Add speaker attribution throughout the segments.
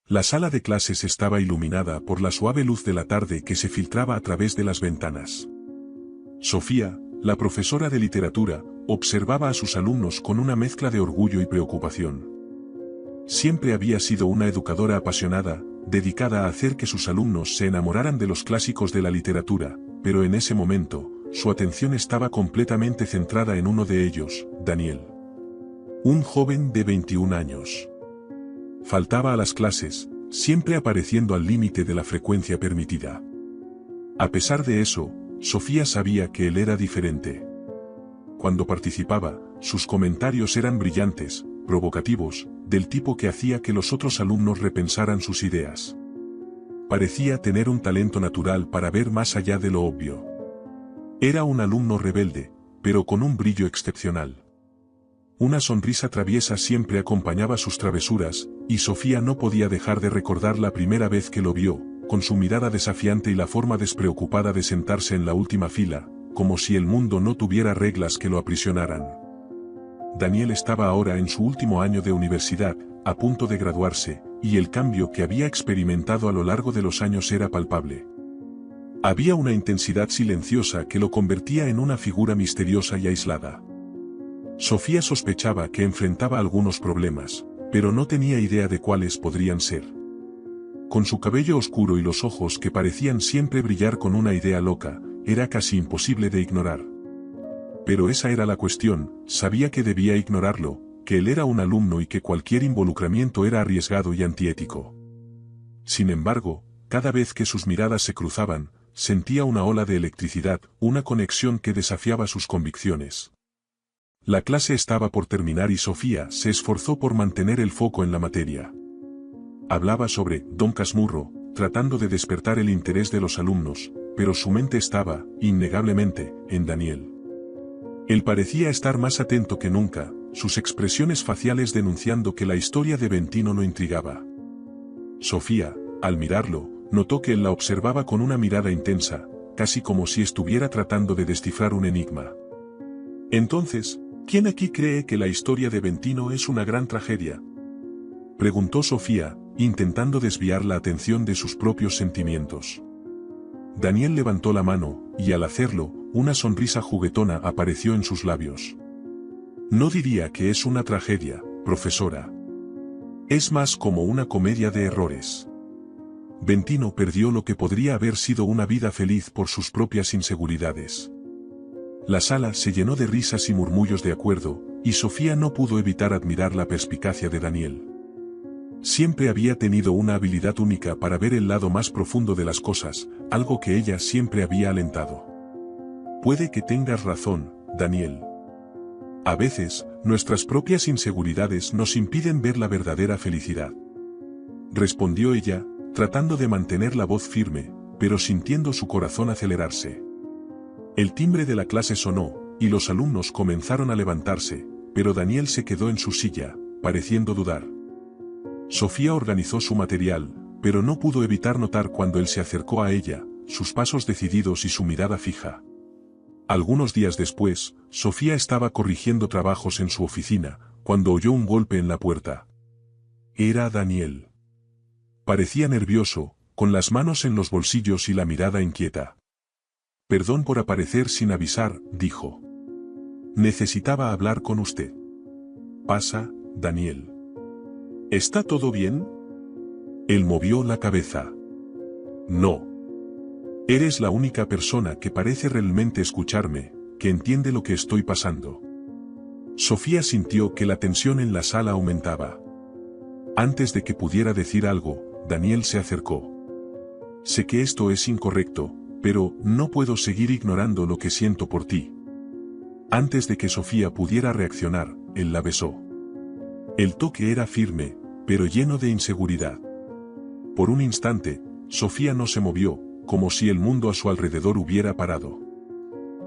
Speaker 1: La sala de clases estaba iluminada por la suave luz de la tarde que se filtraba a través de las ventanas. Sofía, la profesora de literatura, observaba a sus alumnos con una mezcla de orgullo y preocupación. Siempre había sido una educadora apasionada, dedicada a hacer que sus alumnos se enamoraran de los clásicos de la literatura, pero en ese momento, su atención estaba completamente centrada en uno de ellos, Daniel. Un joven de 21 años. Faltaba a las clases, siempre apareciendo al límite de la frecuencia permitida. A pesar de eso, Sofía sabía que él era diferente. Cuando participaba, sus comentarios eran brillantes, provocativos, del tipo que hacía que los otros alumnos repensaran sus ideas. Parecía tener un talento natural para ver más allá de lo obvio. Era un alumno rebelde, pero con un brillo excepcional. Una sonrisa traviesa siempre acompañaba sus travesuras, y Sofía no podía dejar de recordar la primera vez que lo vio, con su mirada desafiante y la forma despreocupada de sentarse en la última fila, como si el mundo no tuviera reglas que lo aprisionaran. Daniel estaba ahora en su último año de universidad, a punto de graduarse, y el cambio que había experimentado a lo largo de los años era palpable. Había una intensidad silenciosa que lo convertía en una figura misteriosa y aislada. Sofía sospechaba que enfrentaba algunos problemas, pero no tenía idea de cuáles podrían ser. Con su cabello oscuro y los ojos que parecían siempre brillar con una idea loca, era casi imposible de ignorar. Pero esa era la cuestión, sabía que debía ignorarlo, que él era un alumno y que cualquier involucramiento era arriesgado y antiético. Sin embargo, cada vez que sus miradas se cruzaban, sentía una ola de electricidad, una conexión que desafiaba sus convicciones. La clase estaba por terminar y Sofía se esforzó por mantener el foco en la materia. Hablaba sobre Don Casmurro, tratando de despertar el interés de los alumnos, pero su mente estaba, innegablemente, en Daniel. Él parecía estar más atento que nunca, sus expresiones faciales denunciando que la historia de Ventino lo intrigaba. Sofía, al mirarlo, notó que él la observaba con una mirada intensa, casi como si estuviera tratando de descifrar un enigma. Entonces, ¿quién aquí cree que la historia de Ventino es una gran tragedia?, preguntó Sofía, intentando desviar la atención de sus propios sentimientos. Daniel levantó la mano, y al hacerlo, una sonrisa juguetona apareció en sus labios. No diría que es una tragedia, profesora. Es más como una comedia de errores. Ventino perdió lo que podría haber sido una vida feliz por sus propias inseguridades. La sala se llenó de risas y murmullos de acuerdo, y Sofía no pudo evitar admirar la perspicacia de Daniel. Siempre había tenido una habilidad única para ver el lado más profundo de las cosas, algo que ella siempre había alentado. Puede que tengas razón, Daniel. A veces, nuestras propias inseguridades nos impiden ver la verdadera felicidad. Respondió ella, tratando de mantener la voz firme, pero sintiendo su corazón acelerarse. El timbre de la clase sonó, y los alumnos comenzaron a levantarse, pero Daniel se quedó en su silla, pareciendo dudar. Sofía organizó su material, pero no pudo evitar notar cuando él se acercó a ella, sus pasos decididos y su mirada fija. Algunos días después, Sofía estaba corrigiendo trabajos en su oficina, cuando oyó un golpe en la puerta. Era Daniel. Parecía nervioso, con las manos en los bolsillos y la mirada inquieta. Perdón por aparecer sin avisar, dijo. Necesitaba hablar con usted. Pasa, Daniel. ¿Está todo bien? Él movió la cabeza. No. Eres la única persona que parece realmente escucharme, que entiende lo que estoy pasando. Sofía sintió que la tensión en la sala aumentaba. Antes de que pudiera decir algo, Daniel se acercó. Sé que esto es incorrecto, pero no puedo seguir ignorando lo que siento por ti. Antes de que Sofía pudiera reaccionar, él la besó. El toque era firme, pero lleno de inseguridad. Por un instante, Sofía no se movió, como si el mundo a su alrededor hubiera parado.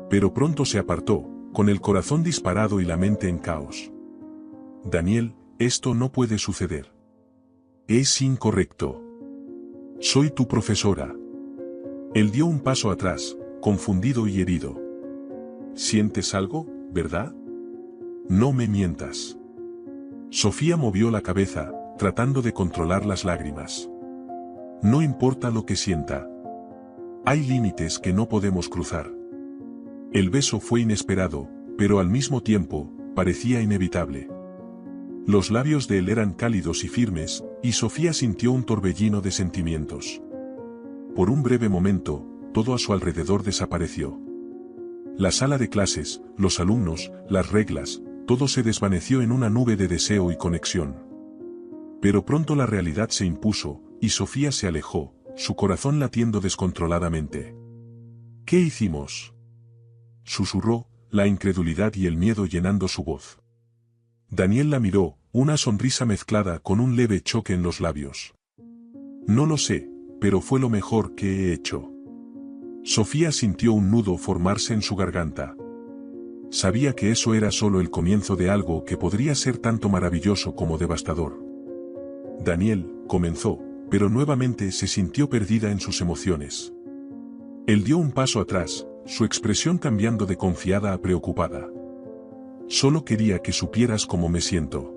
Speaker 1: Pero pronto se apartó, con el corazón disparado y la mente en caos. Daniel, esto no puede suceder. Es incorrecto. Soy tu profesora. Él dio un paso atrás, confundido y herido. ¿Sientes algo, verdad? No me mientas. Sofía movió la cabeza, tratando de controlar las lágrimas. No importa lo que sienta. Hay límites que no podemos cruzar. El beso fue inesperado, pero al mismo tiempo, parecía inevitable. Los labios de él eran cálidos y firmes, y Sofía sintió un torbellino de sentimientos. Por un breve momento, todo a su alrededor desapareció. La sala de clases, los alumnos, las reglas, todo se desvaneció en una nube de deseo y conexión. Pero pronto la realidad se impuso, y Sofía se alejó, su corazón latiendo descontroladamente. ¿Qué hicimos?, susurró, la incredulidad y el miedo llenando su voz. Daniel la miró, una sonrisa mezclada con un leve choque en los labios. No lo sé, pero fue lo mejor que he hecho. Sofía sintió un nudo formarse en su garganta. Sabía que eso era solo el comienzo de algo que podría ser tanto maravilloso como devastador. Daniel, comenzó, pero nuevamente se sintió perdida en sus emociones. Él dio un paso atrás, su expresión cambiando de confiada a preocupada. Solo quería que supieras cómo me siento.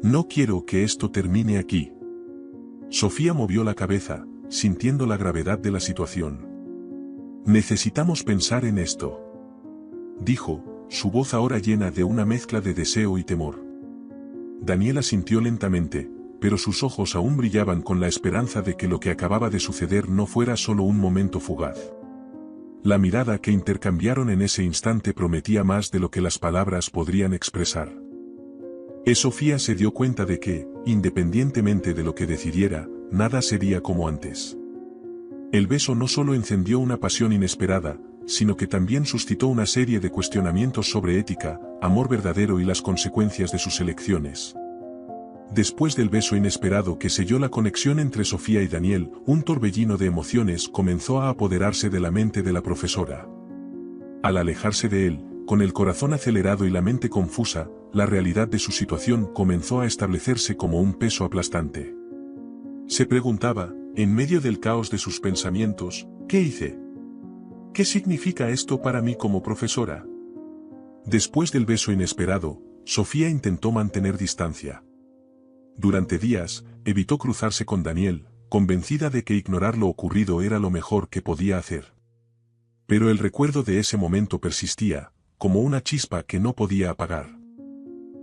Speaker 1: No quiero que esto termine aquí. Sofía movió la cabeza, sintiendo la gravedad de la situación. Necesitamos pensar en esto, dijo, su voz ahora llena de una mezcla de deseo y temor. Daniela asintió lentamente, pero sus ojos aún brillaban con la esperanza de que lo que acababa de suceder no fuera solo un momento fugaz. La mirada que intercambiaron en ese instante prometía más de lo que las palabras podrían expresar. Sofía se dio cuenta de que, independientemente de lo que decidiera, nada sería como antes. El beso no solo encendió una pasión inesperada, sino que también suscitó una serie de cuestionamientos sobre ética, amor verdadero y las consecuencias de sus elecciones. Después del beso inesperado que selló la conexión entre Sofía y Daniel, un torbellino de emociones comenzó a apoderarse de la mente de la profesora. Al alejarse de él, con el corazón acelerado y la mente confusa, la realidad de su situación comenzó a establecerse como un peso aplastante. Se preguntaba, en medio del caos de sus pensamientos, ¿qué hice? ¿Qué significa esto para mí como profesora? Después del beso inesperado, Sofía intentó mantener distancia. Durante días, evitó cruzarse con Daniel, convencida de que ignorar lo ocurrido era lo mejor que podía hacer. Pero el recuerdo de ese momento persistía, como una chispa que no podía apagar.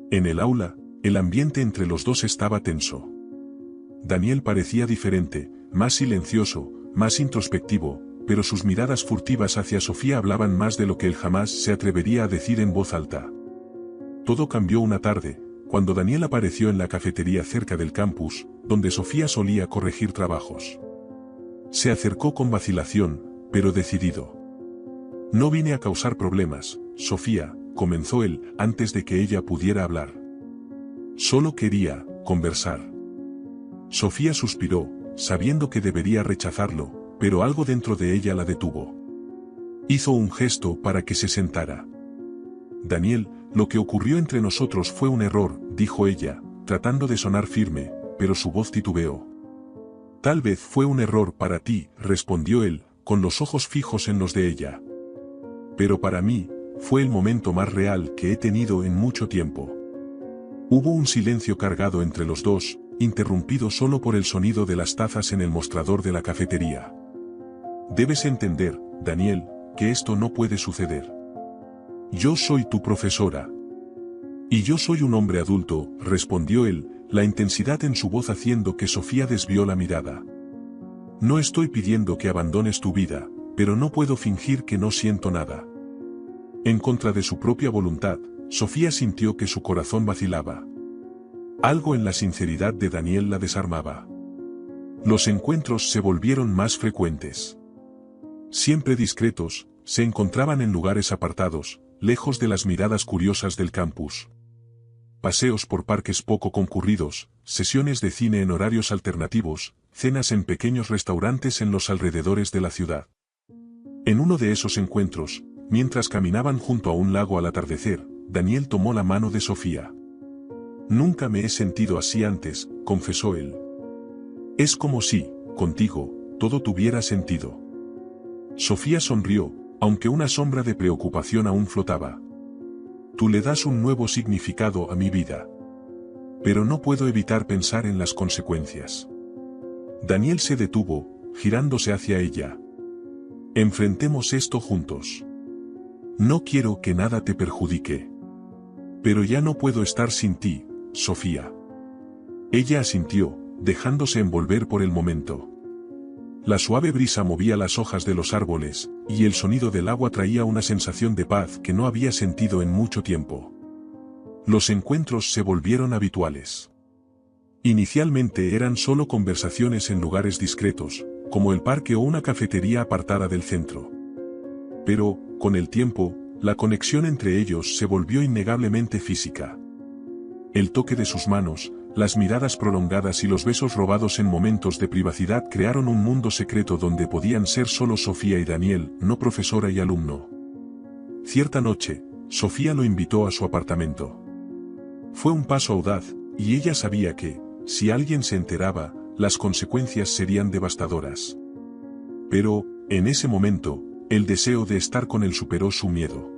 Speaker 1: En el aula, el ambiente entre los dos estaba tenso. Daniel parecía diferente, más silencioso, más introspectivo, pero sus miradas furtivas hacia Sofía hablaban más de lo que él jamás se atrevería a decir en voz alta. Todo cambió una tarde, cuando Daniel apareció en la cafetería cerca del campus, donde Sofía solía corregir trabajos. Se acercó con vacilación, pero decidido. No vine a causar problemas, Sofía, comenzó él, antes de que ella pudiera hablar. Solo quería conversar. Sofía suspiró, sabiendo que debería rechazarlo, pero algo dentro de ella la detuvo. Hizo un gesto para que se sentara. Daniel, lo que ocurrió entre nosotros fue un error, dijo ella, tratando de sonar firme, pero su voz titubeó. Tal vez fue un error para ti, respondió él, con los ojos fijos en los de ella. Pero para mí, fue el momento más real que he tenido en mucho tiempo. Hubo un silencio cargado entre los dos, interrumpido solo por el sonido de las tazas en el mostrador de la cafetería. Debes entender, Daniel, que esto no puede suceder. Yo soy tu profesora. Y yo soy un hombre adulto, respondió él, la intensidad en su voz haciendo que Sofía desvió la mirada. No estoy pidiendo que abandones tu vida, pero no puedo fingir que no siento nada. En contra de su propia voluntad, Sofía sintió que su corazón vacilaba. Algo en la sinceridad de Daniel la desarmaba. Los encuentros se volvieron más frecuentes. Siempre discretos, se encontraban en lugares apartados, lejos de las miradas curiosas del campus. Paseos por parques poco concurridos, sesiones de cine en horarios alternativos, cenas en pequeños restaurantes en los alrededores de la ciudad. En uno de esos encuentros, mientras caminaban junto a un lago al atardecer, Daniel tomó la mano de Sofía. Nunca me he sentido así antes, confesó él. Es como si, contigo, todo tuviera sentido. Sofía sonrió, aunque una sombra de preocupación aún flotaba. Tú le das un nuevo significado a mi vida. pero no puedo evitar pensar en las consecuencias. Daniel se detuvo, girándose hacia ella. Enfrentemos esto juntos. No quiero que nada te perjudique. Pero ya no puedo estar sin ti, Sofía. Ella asintió, dejándose envolver por el momento. La suave brisa movía las hojas de los árboles, y el sonido del agua traía una sensación de paz que no había sentido en mucho tiempo. Los encuentros se volvieron habituales. Inicialmente eran solo conversaciones en lugares discretos, como el parque o una cafetería apartada del centro. Pero, con el tiempo, la conexión entre ellos se volvió innegablemente física. El toque de sus manos, las miradas prolongadas y los besos robados en momentos de privacidad crearon un mundo secreto donde podían ser solo Sofía y Daniel, no profesora y alumno. Cierta noche, Sofía lo invitó a su apartamento. Fue un paso audaz, y ella sabía que, si alguien se enteraba, las consecuencias serían devastadoras. Pero, en ese momento, el deseo de estar con él superó su miedo.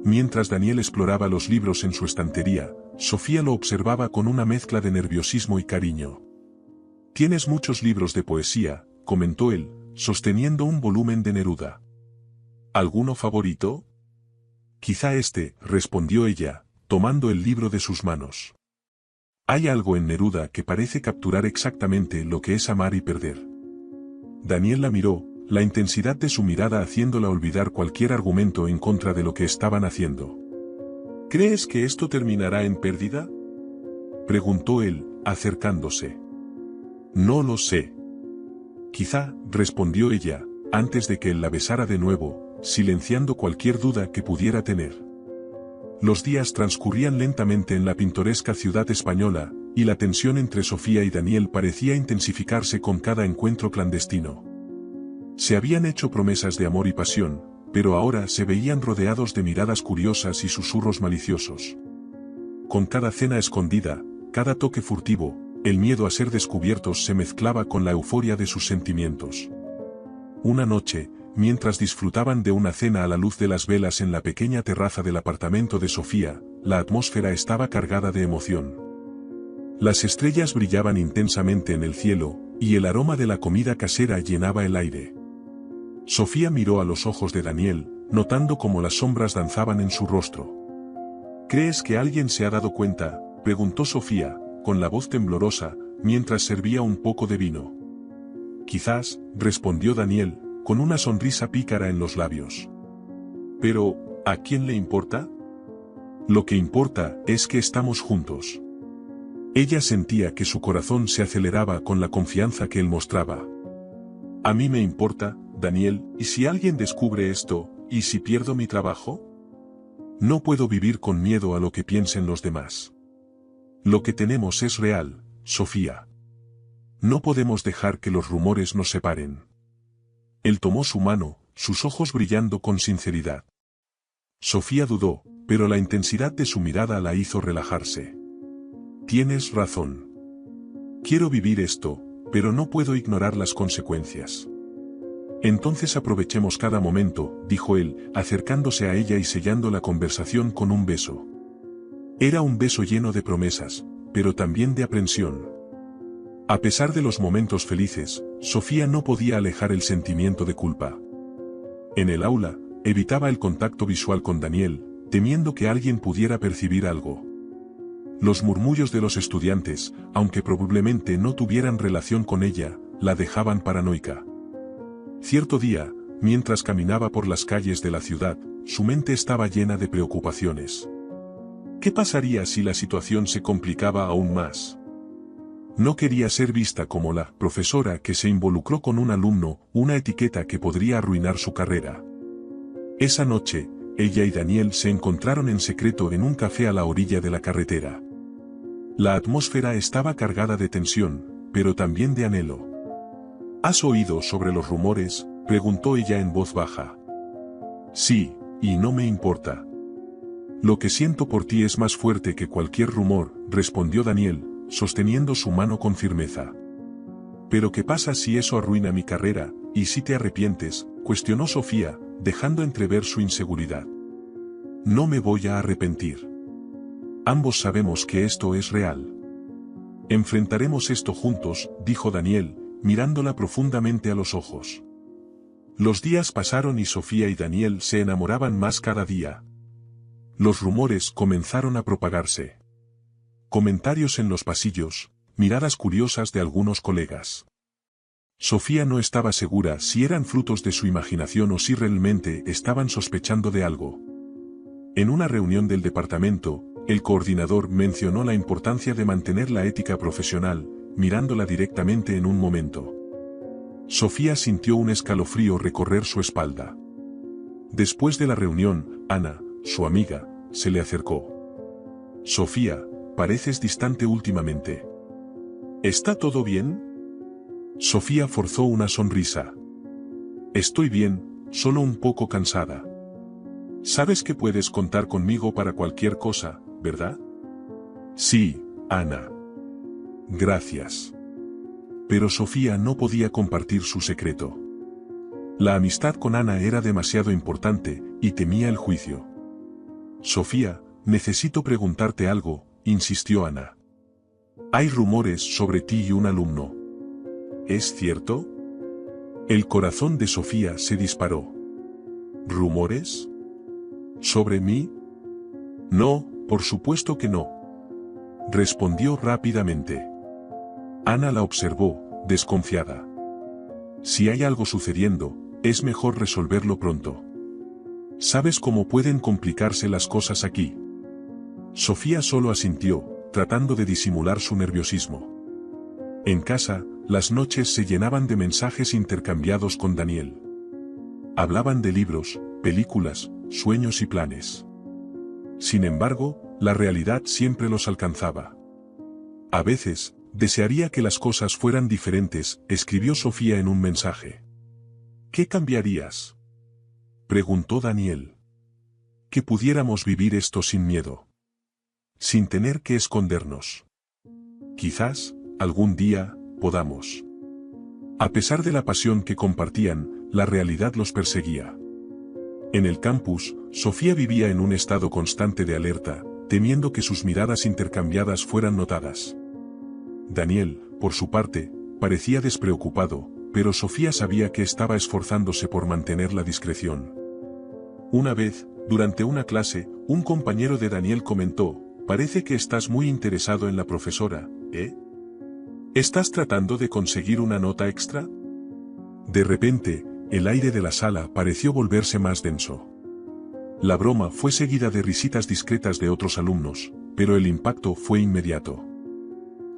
Speaker 1: Mientras Daniel exploraba los libros en su estantería, Sofía lo observaba con una mezcla de nerviosismo y cariño. «Tienes muchos libros de poesía», comentó él, sosteniendo un volumen de Neruda. «¿Alguno favorito?» «Quizá este», respondió ella, tomando el libro de sus manos. Hay algo en Neruda que parece capturar exactamente lo que es amar y perder. Daniel la miró, la intensidad de su mirada haciéndola olvidar cualquier argumento en contra de lo que estaban haciendo. «¿Crees que esto terminará en pérdida?», preguntó él, acercándose. «No lo sé». «Quizá», respondió ella, antes de que él la besara de nuevo, silenciando cualquier duda que pudiera tener. Los días transcurrían lentamente en la pintoresca ciudad española, y la tensión entre Sofía y Daniel parecía intensificarse con cada encuentro clandestino. Se habían hecho promesas de amor y pasión, pero ahora se veían rodeados de miradas curiosas y susurros maliciosos. Con cada cena escondida, cada toque furtivo, el miedo a ser descubiertos se mezclaba con la euforia de sus sentimientos. Una noche, mientras disfrutaban de una cena a la luz de las velas en la pequeña terraza del apartamento de Sofía, la atmósfera estaba cargada de emoción. Las estrellas brillaban intensamente en el cielo, y el aroma de la comida casera llenaba el aire. Sofía miró a los ojos de Daniel, notando cómo las sombras danzaban en su rostro. «¿Crees que alguien se ha dado cuenta?», preguntó Sofía, con la voz temblorosa, mientras servía un poco de vino. «Quizás», respondió Daniel, con una sonrisa pícara en los labios. «Pero, ¿a quién le importa? Lo que importa es que estamos juntos». Ella sentía que su corazón se aceleraba con la confianza que él mostraba. «A mí me importa, Daniel, ¿y si alguien descubre esto, y si pierdo mi trabajo? No puedo vivir con miedo a lo que piensen los demás. Lo que tenemos es real, Sofía. No podemos dejar que los rumores nos separen». Él tomó su mano, sus ojos brillando con sinceridad. Sofía dudó, pero la intensidad de su mirada la hizo relajarse. «Tienes razón. Quiero vivir esto, pero no puedo ignorar las consecuencias». «Entonces aprovechemos cada momento», dijo él, acercándose a ella y sellando la conversación con un beso. Era un beso lleno de promesas, pero también de aprensión. A pesar de los momentos felices, Sofía no podía alejar el sentimiento de culpa. En el aula, evitaba el contacto visual con Daniel, temiendo que alguien pudiera percibir algo. Los murmullos de los estudiantes, aunque probablemente no tuvieran relación con ella, la dejaban paranoica. Cierto día, mientras caminaba por las calles de la ciudad, su mente estaba llena de preocupaciones. ¿Qué pasaría si la situación se complicaba aún más? No quería ser vista como la profesora que se involucró con un alumno, una etiqueta que podría arruinar su carrera. Esa noche, ella y Daniel se encontraron en secreto en un café a la orilla de la carretera. La atmósfera estaba cargada de tensión, pero también de anhelo. ¿Has oído sobre los rumores?, preguntó ella en voz baja. Sí, y no me importa. Lo que siento por ti es más fuerte que cualquier rumor, respondió Daniel, sosteniendo su mano con firmeza. ¿Pero qué pasa si eso arruina mi carrera, y si te arrepientes?, cuestionó Sofía, dejando entrever su inseguridad. No me voy a arrepentir. Ambos sabemos que esto es real. Enfrentaremos esto juntos, dijo Daniel, mirándola profundamente a los ojos. Los días pasaron y Sofía y Daniel se enamoraban más cada día. Los rumores comenzaron a propagarse. Comentarios en los pasillos, miradas curiosas de algunos colegas. Sofía no estaba segura si eran frutos de su imaginación o si realmente estaban sospechando de algo. En una reunión del departamento, el coordinador mencionó la importancia de mantener la ética profesional, mirándola directamente en un momento. Sofía sintió un escalofrío recorrer su espalda. Después de la reunión, Ana, su amiga, se le acercó. Sofía, pareces distante últimamente. ¿Está todo bien? Sofía forzó una sonrisa. Estoy bien, solo un poco cansada. Sabes que puedes contar conmigo para cualquier cosa, ¿verdad? Sí, Ana. Gracias. Pero Sofía no podía compartir su secreto. La amistad con Ana era demasiado importante, y temía el juicio. Sofía, necesito preguntarte algo, insistió Ana. Hay rumores sobre ti y un alumno. ¿Es cierto? El corazón de Sofía se disparó. ¿Rumores? ¿Sobre mí? No, por supuesto que no. Respondió rápidamente. Ana la observó, desconfiada. Si hay algo sucediendo, es mejor resolverlo pronto. ¿Sabes cómo pueden complicarse las cosas aquí? Sofía solo asintió, tratando de disimular su nerviosismo. En casa, las noches se llenaban de mensajes intercambiados con Daniel. Hablaban de libros, películas, sueños y planes. Sin embargo, la realidad siempre los alcanzaba. A veces, desearía que las cosas fueran diferentes, escribió Sofía en un mensaje. ¿Qué cambiarías? Preguntó Daniel. Que pudiéramos vivir esto sin miedo. Sin tener que escondernos. Quizás, algún día, podamos. A pesar de la pasión que compartían, la realidad los perseguía. En el campus, Sofía vivía en un estado constante de alerta, temiendo que sus miradas intercambiadas fueran notadas. Daniel, por su parte, parecía despreocupado, pero Sofía sabía que estaba esforzándose por mantener la discreción. Una vez, durante una clase, un compañero de Daniel comentó, parece que estás muy interesado en la profesora, ¿eh? ¿Estás tratando de conseguir una nota extra? De repente, el aire de la sala pareció volverse más denso. La broma fue seguida de risitas discretas de otros alumnos, pero el impacto fue inmediato.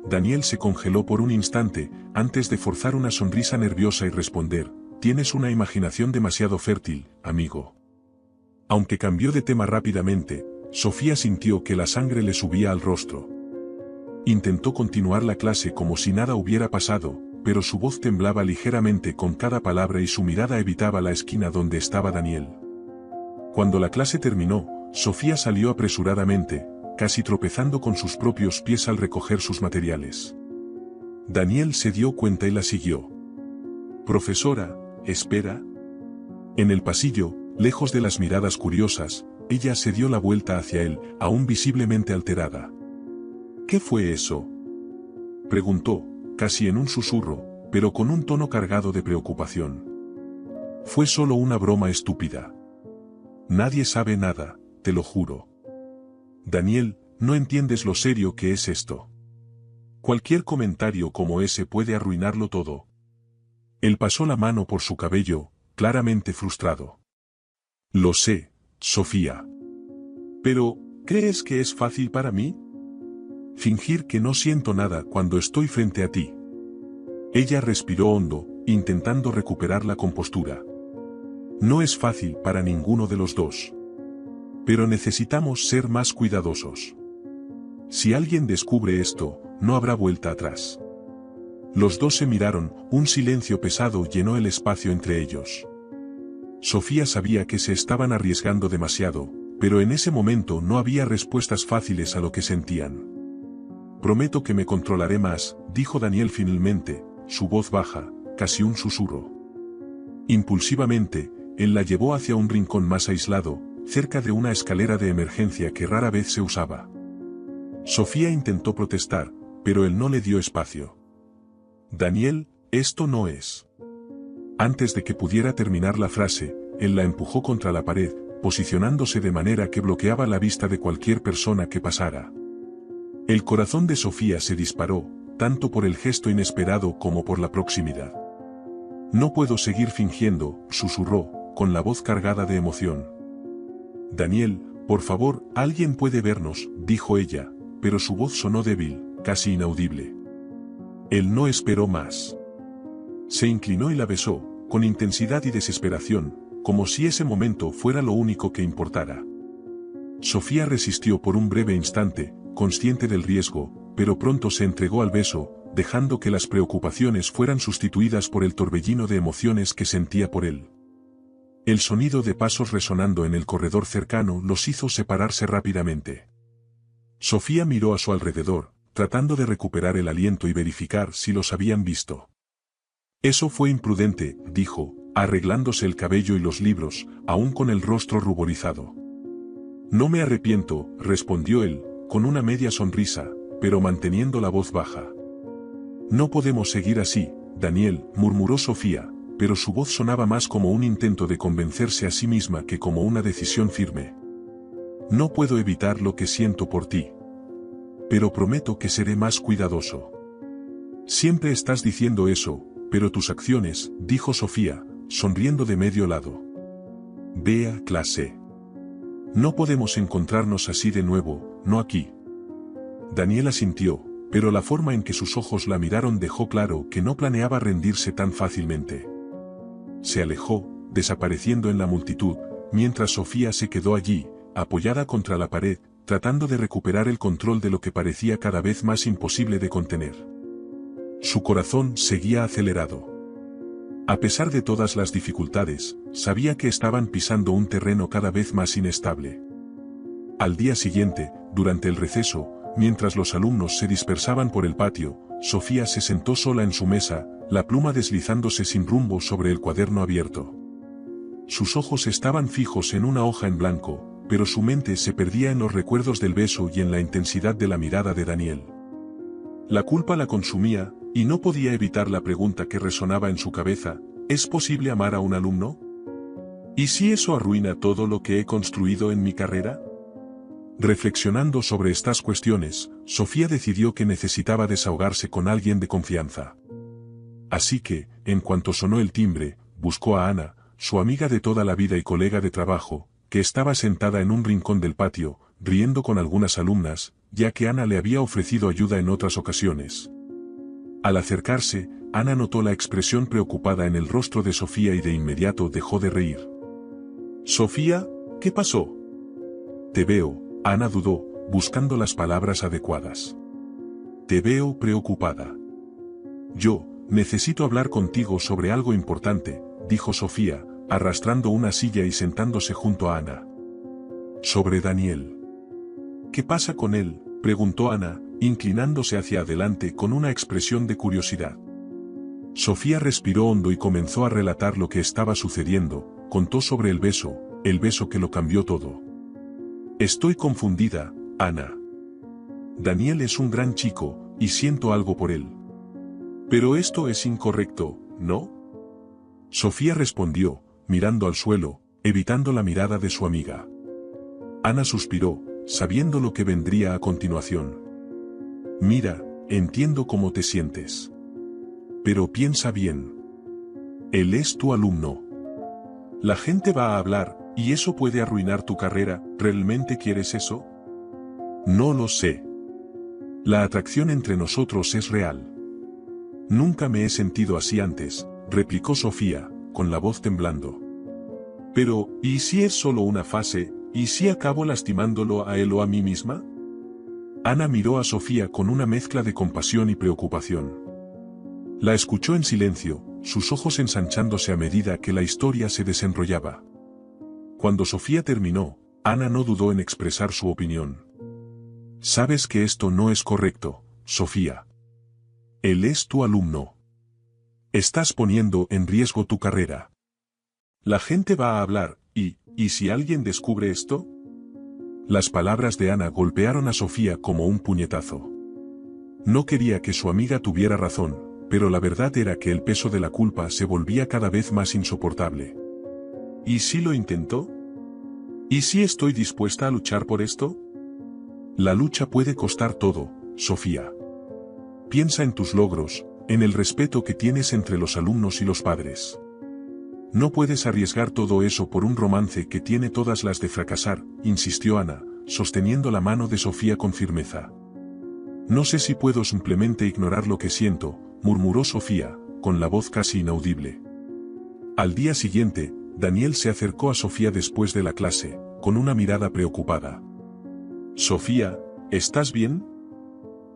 Speaker 1: Daniel se congeló por un instante, antes de forzar una sonrisa nerviosa y responder, tienes una imaginación demasiado fértil, amigo. Aunque cambió de tema rápidamente, Sofía sintió que la sangre le subía al rostro. Intentó continuar la clase como si nada hubiera pasado, pero su voz temblaba ligeramente con cada palabra y su mirada evitaba la esquina donde estaba Daniel. Cuando la clase terminó, Sofía salió apresuradamente, casi tropezando con sus propios pies al recoger sus materiales. Daniel se dio cuenta y la siguió. Profesora, espera. En el pasillo, lejos de las miradas curiosas, ella se dio la vuelta hacia él, aún visiblemente alterada. ¿Qué fue eso? Preguntó, casi en un susurro, pero con un tono cargado de preocupación. Fue solo una broma estúpida. Nadie sabe nada, te lo juro. Daniel, no entiendes lo serio que es esto. Cualquier comentario como ese puede arruinarlo todo. Él pasó la mano por su cabello, claramente frustrado. Lo sé, Sofía. Pero, ¿crees que es fácil para mí? Fingir que no siento nada cuando estoy frente a ti. Ella respiró hondo, intentando recuperar la compostura. No es fácil para ninguno de los dos. Pero necesitamos ser más cuidadosos. Si alguien descubre esto, no habrá vuelta atrás. Los dos se miraron, un silencio pesado llenó el espacio entre ellos. Sofía sabía que se estaban arriesgando demasiado, pero en ese momento no había respuestas fáciles a lo que sentían. Prometo que me controlaré más, dijo Daniel finalmente, su voz baja, casi un susurro. Impulsivamente, él la llevó hacia un rincón más aislado, cerca de una escalera de emergencia que rara vez se usaba. Sofía intentó protestar, pero él no le dio espacio. Daniel, esto no es. Antes de que pudiera terminar la frase, él la empujó contra la pared, posicionándose de manera que bloqueaba la vista de cualquier persona que pasara. El corazón de Sofía se disparó, tanto por el gesto inesperado como por la proximidad. No puedo seguir fingiendo, susurró, con la voz cargada de emoción. Daniel, por favor, alguien puede vernos, dijo ella, pero su voz sonó débil, casi inaudible. Él no esperó más. Se inclinó y la besó, con intensidad y desesperación, como si ese momento fuera lo único que importara. Sofía resistió por un breve instante, consciente del riesgo, pero pronto se entregó al beso, dejando que las preocupaciones fueran sustituidas por el torbellino de emociones que sentía por él. El sonido de pasos resonando en el corredor cercano los hizo separarse rápidamente. Sofía miró a su alrededor, tratando de recuperar el aliento y verificar si los habían visto. Eso fue imprudente, dijo, arreglándose el cabello y los libros, aún con el rostro ruborizado. No me arrepiento, respondió él, con una media sonrisa, pero manteniendo la voz baja. No podemos seguir así, Daniel, murmuró Sofía, pero su voz sonaba más como un intento de convencerse a sí misma que como una decisión firme. No puedo evitar lo que siento por ti. Pero prometo que seré más cuidadoso. Siempre estás diciendo eso, pero tus acciones, dijo Sofía, sonriendo de medio lado. Ve a clase. No podemos encontrarnos así de nuevo, no aquí. Daniel asintió, pero la forma en que sus ojos la miraron dejó claro que no planeaba rendirse tan fácilmente. Se alejó, desapareciendo en la multitud, mientras Sofía se quedó allí, apoyada contra la pared, tratando de recuperar el control de lo que parecía cada vez más imposible de contener. Su corazón seguía acelerado. A pesar de todas las dificultades, sabía que estaban pisando un terreno cada vez más inestable. Al día siguiente, durante el receso, mientras los alumnos se dispersaban por el patio, Sofía se sentó sola en su mesa, la pluma deslizándose sin rumbo sobre el cuaderno abierto. Sus ojos estaban fijos en una hoja en blanco, pero su mente se perdía en los recuerdos del beso y en la intensidad de la mirada de Daniel. La culpa la consumía, y no podía evitar la pregunta que resonaba en su cabeza: ¿es posible amar a un alumno? ¿Y si eso arruina todo lo que he construido en mi carrera? Reflexionando sobre estas cuestiones, Sofía decidió que necesitaba desahogarse con alguien de confianza. Así que, en cuanto sonó el timbre, buscó a Ana, su amiga de toda la vida y colega de trabajo, que estaba sentada en un rincón del patio, riendo con algunas alumnas, ya que Ana le había ofrecido ayuda en otras ocasiones. Al acercarse, Ana notó la expresión preocupada en el rostro de Sofía y de inmediato dejó de reír. «Sofía, ¿qué pasó?» «Te veo», Ana dudó, buscando las palabras adecuadas. «Te veo preocupada». «Yo, necesito hablar contigo sobre algo importante», dijo Sofía, arrastrando una silla y sentándose junto a Ana. «Sobre Daniel». «¿Qué pasa con él?», preguntó Ana, inclinándose hacia adelante con una expresión de curiosidad. Sofía respiró hondo y comenzó a relatar lo que estaba sucediendo, contó sobre el beso que lo cambió todo. «Estoy confundida, Ana. Daniel es un gran chico, y siento algo por él. Pero esto es incorrecto, ¿no?». Sofía respondió, mirando al suelo, evitando la mirada de su amiga. Ana suspiró, sabiendo lo que vendría a continuación. «Mira, entiendo cómo te sientes. Pero piensa bien. Él es tu alumno. La gente va a hablar, y eso puede arruinar tu carrera. ¿Realmente quieres eso?». «No lo sé. La atracción entre nosotros es real». «Nunca me he sentido así antes», replicó Sofía, con la voz temblando. «Pero, ¿y si es solo una fase? ¿Y si acabo lastimándolo a él o a mí misma?». Ana miró a Sofía con una mezcla de compasión y preocupación. La escuchó en silencio, sus ojos ensanchándose a medida que la historia se desenrollaba. Cuando Sofía terminó, Ana no dudó en expresar su opinión. «Sabes que esto no es correcto, Sofía. Él es tu alumno. Estás poniendo en riesgo tu carrera. La gente va a hablar, ¿y si alguien descubre esto?». Las palabras de Ana golpearon a Sofía como un puñetazo. No quería que su amiga tuviera razón, pero la verdad era que el peso de la culpa se volvía cada vez más insoportable. ¿Y si lo intento? ¿Y si estoy dispuesta a luchar por esto? La lucha puede costar todo, Sofía. Piensa en tus logros, en el respeto que tienes entre los alumnos y los padres. No puedes arriesgar todo eso por un romance que tiene todas las de fracasar, insistió Ana, sosteniendo la mano de Sofía con firmeza. No sé si puedo simplemente ignorar lo que siento, murmuró Sofía, con la voz casi inaudible. Al día siguiente, Daniel se acercó a Sofía después de la clase, con una mirada preocupada. Sofía, ¿estás bien?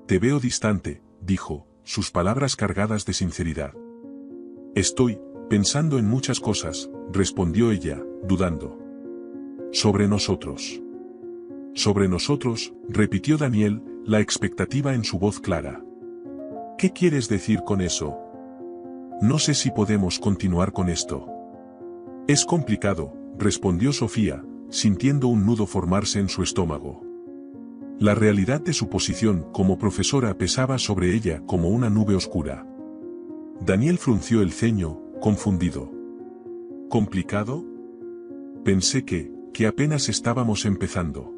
Speaker 1: Te veo distante, dijo, sus palabras cargadas de sinceridad. Estoy pensando en muchas cosas, respondió ella, dudando. Sobre nosotros. Sobre nosotros, repitió Daniel, la expectativa en su voz clara. ¿Qué quieres decir con eso? No sé si podemos continuar con esto. Es complicado, respondió Sofía, sintiendo un nudo formarse en su estómago. La realidad de su posición como profesora pesaba sobre ella como una nube oscura. Daniel frunció el ceño, confundido. ¿Complicado? Pensé que apenas estábamos empezando.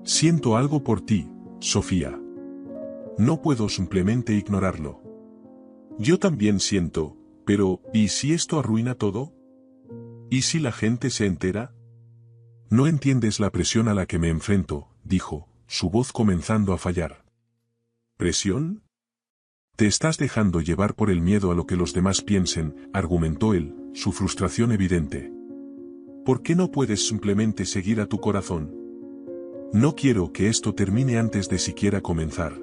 Speaker 1: Siento algo por ti, Sofía. No puedo simplemente ignorarlo. Yo también siento, pero ¿y si esto arruina todo? ¿Y si la gente se entera? No entiendes la presión a la que me enfrento, dijo, su voz comenzando a fallar. ¿Presión? Te estás dejando llevar por el miedo a lo que los demás piensen, argumentó él, su frustración evidente. ¿Por qué no puedes simplemente seguir a tu corazón? No quiero que esto termine antes de siquiera comenzar.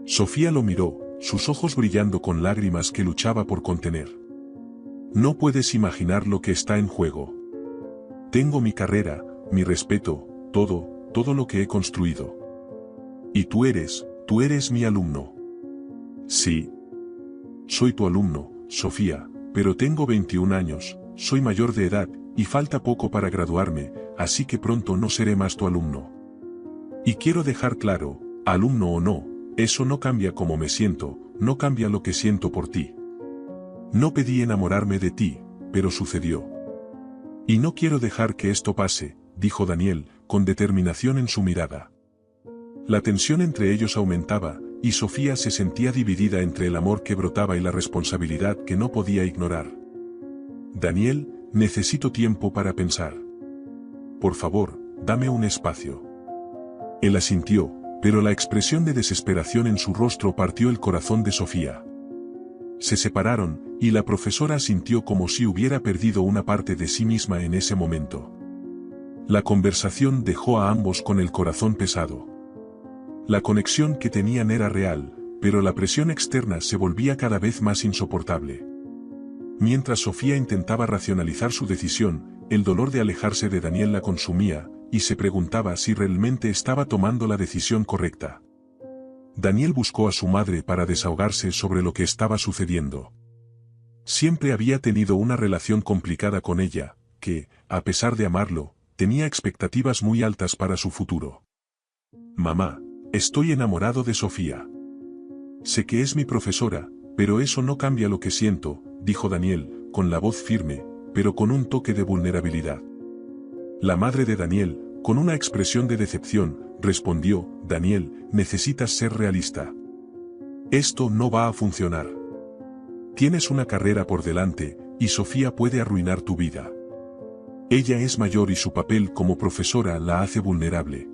Speaker 1: Sofía lo miró, sus ojos brillando con lágrimas que luchaba por contener. No puedes imaginar lo que está en juego. Tengo mi carrera, mi respeto, todo lo que he construido. Y tú eres mi alumno. Sí. Soy tu alumno, Sofía, pero tengo 21 años, soy mayor de edad, y falta poco para graduarme, así que pronto no seré más tu alumno. Y quiero dejar claro, alumno o no, eso no cambia cómo me siento, no cambia lo que siento por ti. No pedí enamorarme de ti, pero sucedió. Y no quiero dejar que esto pase, dijo Daniel, con determinación en su mirada. La tensión entre ellos aumentaba, y Sofía se sentía dividida entre el amor que brotaba y la responsabilidad que no podía ignorar. Daniel, necesito tiempo para pensar. Por favor, dame un espacio. Él asintió, pero la expresión de desesperación en su rostro partió el corazón de Sofía. Se separaron, y la profesora sintió como si hubiera perdido una parte de sí misma en ese momento. La conversación dejó a ambos con el corazón pesado. La conexión que tenían era real, pero la presión externa se volvía cada vez más insoportable. Mientras Sofía intentaba racionalizar su decisión, el dolor de alejarse de Daniel la consumía, y se preguntaba si realmente estaba tomando la decisión correcta. Daniel buscó a su madre para desahogarse sobre lo que estaba sucediendo. Siempre había tenido una relación complicada con ella, que, a pesar de amarlo, tenía expectativas muy altas para su futuro. Mamá, estoy enamorado de Sofía. Sé que es mi profesora, pero eso no cambia lo que siento, dijo Daniel, con la voz firme, pero con un toque de vulnerabilidad. La madre de Daniel, con una expresión de decepción, respondió, Daniel, necesitas ser realista. Esto no va a funcionar. Tienes una carrera por delante, y Sofía puede arruinar tu vida. Ella es mayor y su papel como profesora la hace vulnerable.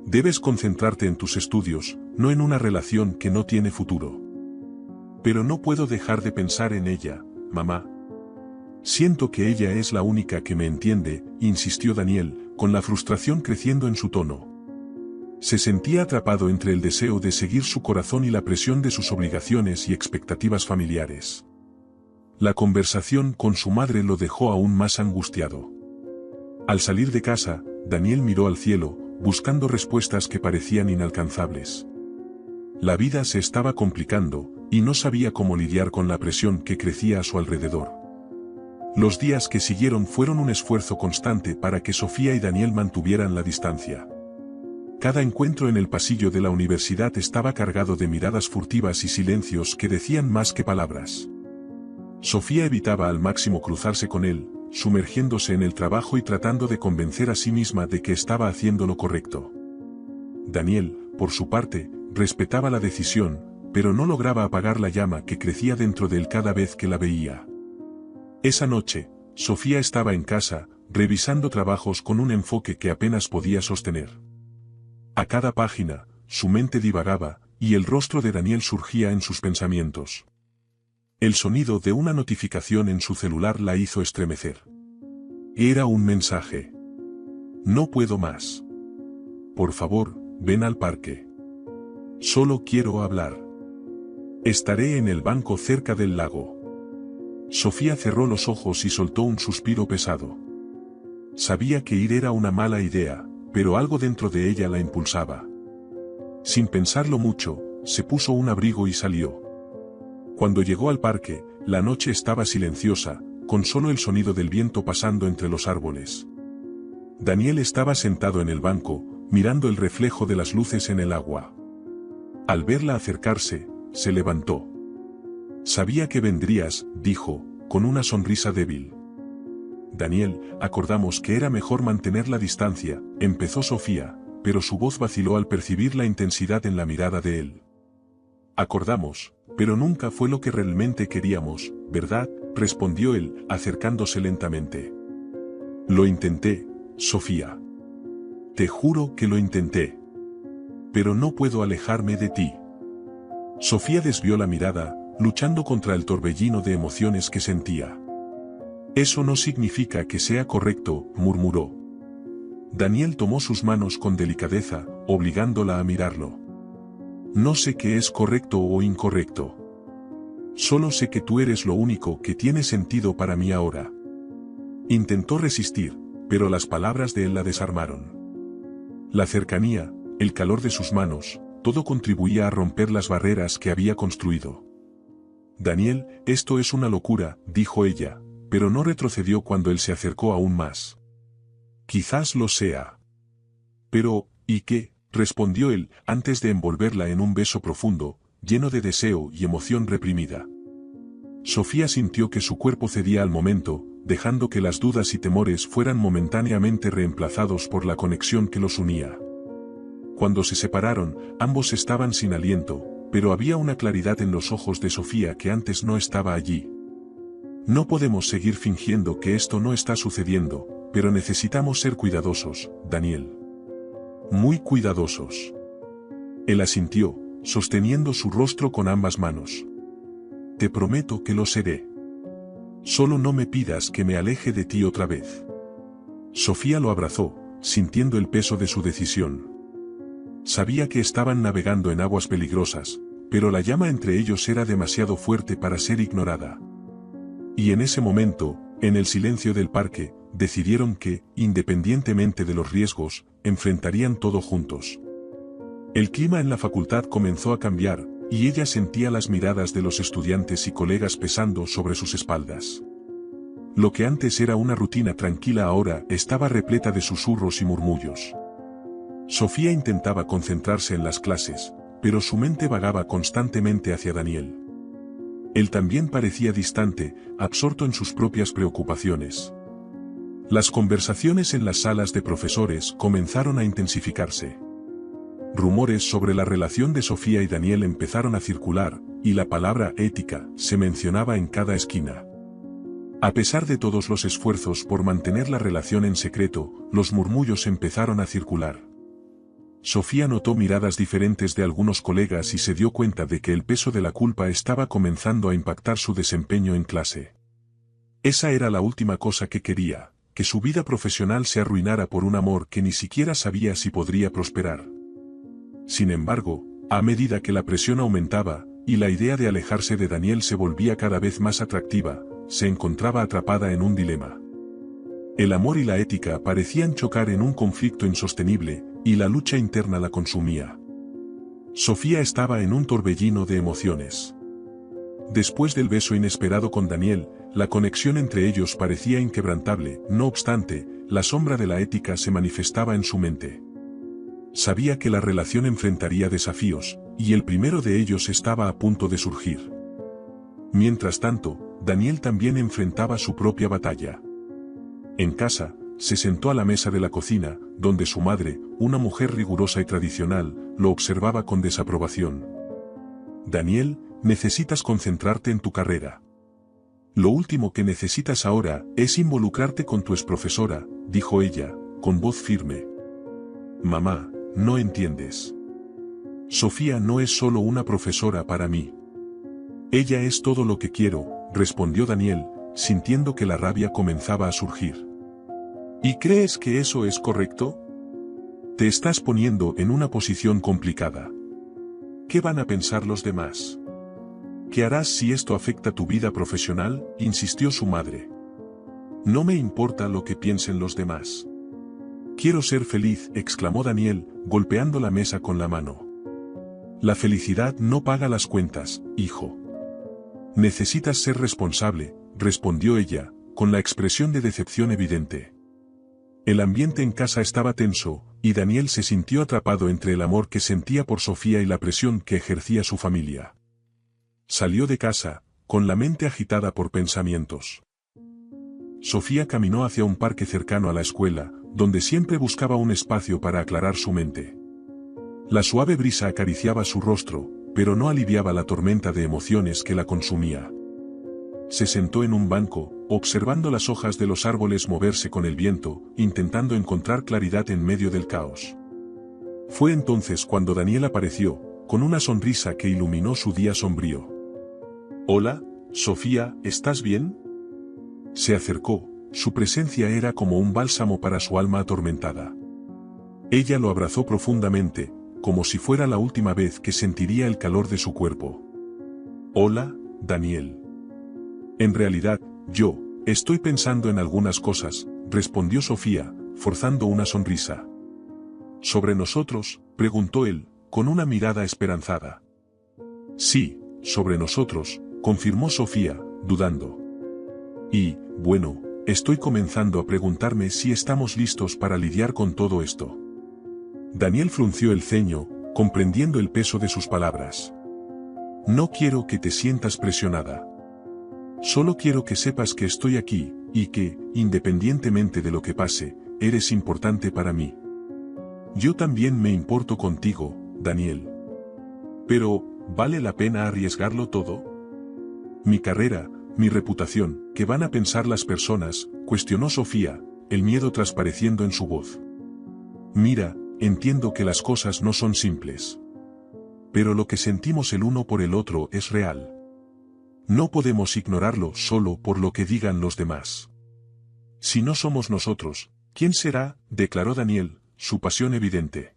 Speaker 1: Debes concentrarte en tus estudios, no en una relación que no tiene futuro. Pero no puedo dejar de pensar en ella, mamá. Siento que ella es la única que me entiende, insistió Daniel, con la frustración creciendo en su tono. Se sentía atrapado entre el deseo de seguir su corazón y la presión de sus obligaciones y expectativas familiares. La conversación con su madre lo dejó aún más angustiado. Al salir de casa, Daniel miró al cielo, buscando respuestas que parecían inalcanzables. La vida se estaba complicando, y no sabía cómo lidiar con la presión que crecía a su alrededor. Los días que siguieron fueron un esfuerzo constante para que Sofía y Daniel mantuvieran la distancia. Cada encuentro en el pasillo de la universidad estaba cargado de miradas furtivas y silencios que decían más que palabras. Sofía evitaba al máximo cruzarse con él, sumergiéndose en el trabajo y tratando de convencer a sí misma de que estaba haciendo lo correcto. Daniel, por su parte, respetaba la decisión, pero no lograba apagar la llama que crecía dentro de él cada vez que la veía. Esa noche, Sofía estaba en casa, revisando trabajos con un enfoque que apenas podía sostener. A cada página, su mente divagaba, y el rostro de Daniel surgía en sus pensamientos. El sonido de una notificación en su celular la hizo estremecer. Era un mensaje. No puedo más. Por favor, ven al parque. Solo quiero hablar. Estaré en el banco cerca del lago. Sofía cerró los ojos y soltó un suspiro pesado. Sabía que ir era una mala idea, pero algo dentro de ella la impulsaba. Sin pensarlo mucho, se puso un abrigo y salió. Cuando llegó al parque, la noche estaba silenciosa, con solo el sonido del viento pasando entre los árboles. Daniel estaba sentado en el banco, mirando el reflejo de las luces en el agua. Al verla acercarse, se levantó. Sabía que vendrías, dijo, con una sonrisa débil. Daniel, acordamos que era mejor mantener la distancia, empezó Sofía, pero su voz vaciló al percibir la intensidad en la mirada de él. Acordamos, pero nunca fue lo que realmente queríamos, ¿verdad?, respondió él, acercándose lentamente. Lo intenté, Sofía. Te juro que lo intenté. Pero no puedo alejarme de ti. Sofía desvió la mirada, luchando contra el torbellino de emociones que sentía. Eso no significa que sea correcto, murmuró. Daniel tomó sus manos con delicadeza, obligándola a mirarlo. No sé qué es correcto o incorrecto. Solo sé que tú eres lo único que tiene sentido para mí ahora. Intentó resistir, pero las palabras de él la desarmaron. La cercanía, el calor de sus manos, todo contribuía a romper las barreras que había construido. Daniel, esto es una locura, dijo ella, pero no retrocedió cuando él se acercó aún más. Quizás lo sea. Pero, ¿y qué?, respondió él, antes de envolverla en un beso profundo, lleno de deseo y emoción reprimida. Sofía sintió que su cuerpo cedía al momento, dejando que las dudas y temores fueran momentáneamente reemplazados por la conexión que los unía. Cuando se separaron, ambos estaban sin aliento, pero había una claridad en los ojos de Sofía que antes no estaba allí. No podemos seguir fingiendo que esto no está sucediendo, pero necesitamos ser cuidadosos, Daniel. Muy cuidadosos. Él asintió, sosteniendo su rostro con ambas manos. Te prometo que lo seré. Solo no me pidas que me aleje de ti otra vez. Sofía lo abrazó, sintiendo el peso de su decisión. Sabía que estaban navegando en aguas peligrosas, pero la llama entre ellos era demasiado fuerte para ser ignorada. Y en ese momento, en el silencio del parque, decidieron que, independientemente de los riesgos, enfrentarían todo juntos. El clima en la facultad comenzó a cambiar, y ella sentía las miradas de los estudiantes y colegas pesando sobre sus espaldas. Lo que antes era una rutina tranquila ahora estaba repleta de susurros y murmullos. Sofía intentaba concentrarse en las clases, pero su mente vagaba constantemente hacia Daniel. Él también parecía distante, absorto en sus propias preocupaciones. Las conversaciones en las salas de profesores comenzaron a intensificarse. Rumores sobre la relación de Sofía y Daniel empezaron a circular, y la palabra ética se mencionaba en cada esquina. A pesar de todos los esfuerzos por mantener la relación en secreto, los murmullos empezaron a circular. Sofía notó miradas diferentes de algunos colegas y se dio cuenta de que el peso de la culpa estaba comenzando a impactar su desempeño en clase. Esa era la última cosa que quería, que su vida profesional se arruinara por un amor que ni siquiera sabía si podría prosperar. Sin embargo, a medida que la presión aumentaba, y la idea de alejarse de Daniel se volvía cada vez más atractiva, se encontraba atrapada en un dilema. El amor y la ética parecían chocar en un conflicto insostenible, y la lucha interna la consumía. Sofía estaba en un torbellino de emociones. Después del beso inesperado con Daniel, la conexión entre ellos parecía inquebrantable, no obstante, la sombra de la ética se manifestaba en su mente. Sabía que la relación enfrentaría desafíos, y el primero de ellos estaba a punto de surgir. Mientras tanto, Daniel también enfrentaba su propia batalla. En casa, se sentó a la mesa de la cocina, donde su madre, una mujer rigurosa y tradicional, lo observaba con desaprobación. Daniel, necesitas concentrarte en tu carrera. Lo último que necesitas ahora es involucrarte con tu exprofesora, dijo ella, con voz firme. Mamá, no entiendes. Sofía no es solo una profesora para mí. Ella es todo lo que quiero, respondió Daniel, sintiendo que la rabia comenzaba a surgir. ¿Y crees que eso es correcto? Te estás poniendo en una posición complicada. ¿Qué van a pensar los demás? ¿Qué harás si esto afecta tu vida profesional?, insistió su madre. No me importa lo que piensen los demás. Quiero ser feliz, exclamó Daniel, golpeando la mesa con la mano. La felicidad no paga las cuentas, hijo. Necesitas ser responsable, respondió ella, con la expresión de decepción evidente. El ambiente en casa estaba tenso, y Daniel se sintió atrapado entre el amor que sentía por Sofía y la presión que ejercía su familia. Salió de casa, con la mente agitada por pensamientos. Sofía caminó hacia un parque cercano a la escuela, donde siempre buscaba un espacio para aclarar su mente. La suave brisa acariciaba su rostro, pero no aliviaba la tormenta de emociones que la consumía. Se sentó en un banco, observando las hojas de los árboles moverse con el viento, intentando encontrar claridad en medio del caos. Fue entonces cuando Daniel apareció, con una sonrisa que iluminó su día sombrío. «Hola, Sofía, ¿estás bien?». Se acercó, su presencia era como un bálsamo para su alma atormentada. Ella lo abrazó profundamente, como si fuera la última vez que sentiría el calor de su cuerpo. «Hola, Daniel». «En realidad, yo, estoy pensando en algunas cosas», respondió Sofía, forzando una sonrisa. «¿Sobre nosotros?», preguntó él, con una mirada esperanzada. «Sí, sobre nosotros», confirmó Sofía, dudando. «Y, bueno, estoy comenzando a preguntarme si estamos listos para lidiar con todo esto». Daniel frunció el ceño, comprendiendo el peso de sus palabras. «No quiero que te sientas presionada. Solo quiero que sepas que estoy aquí, y que, independientemente de lo que pase, eres importante para mí. Yo también me importo contigo, Daniel. Pero, ¿vale la pena arriesgarlo todo? Mi carrera, mi reputación, ¿qué van a pensar las personas?», cuestionó Sofía, el miedo transpareciendo en su voz. «Mira, entiendo que las cosas no son simples. Pero lo que sentimos el uno por el otro es real. No podemos ignorarlo solo por lo que digan los demás. Si no somos nosotros, ¿quién será?», declaró Daniel, su pasión evidente.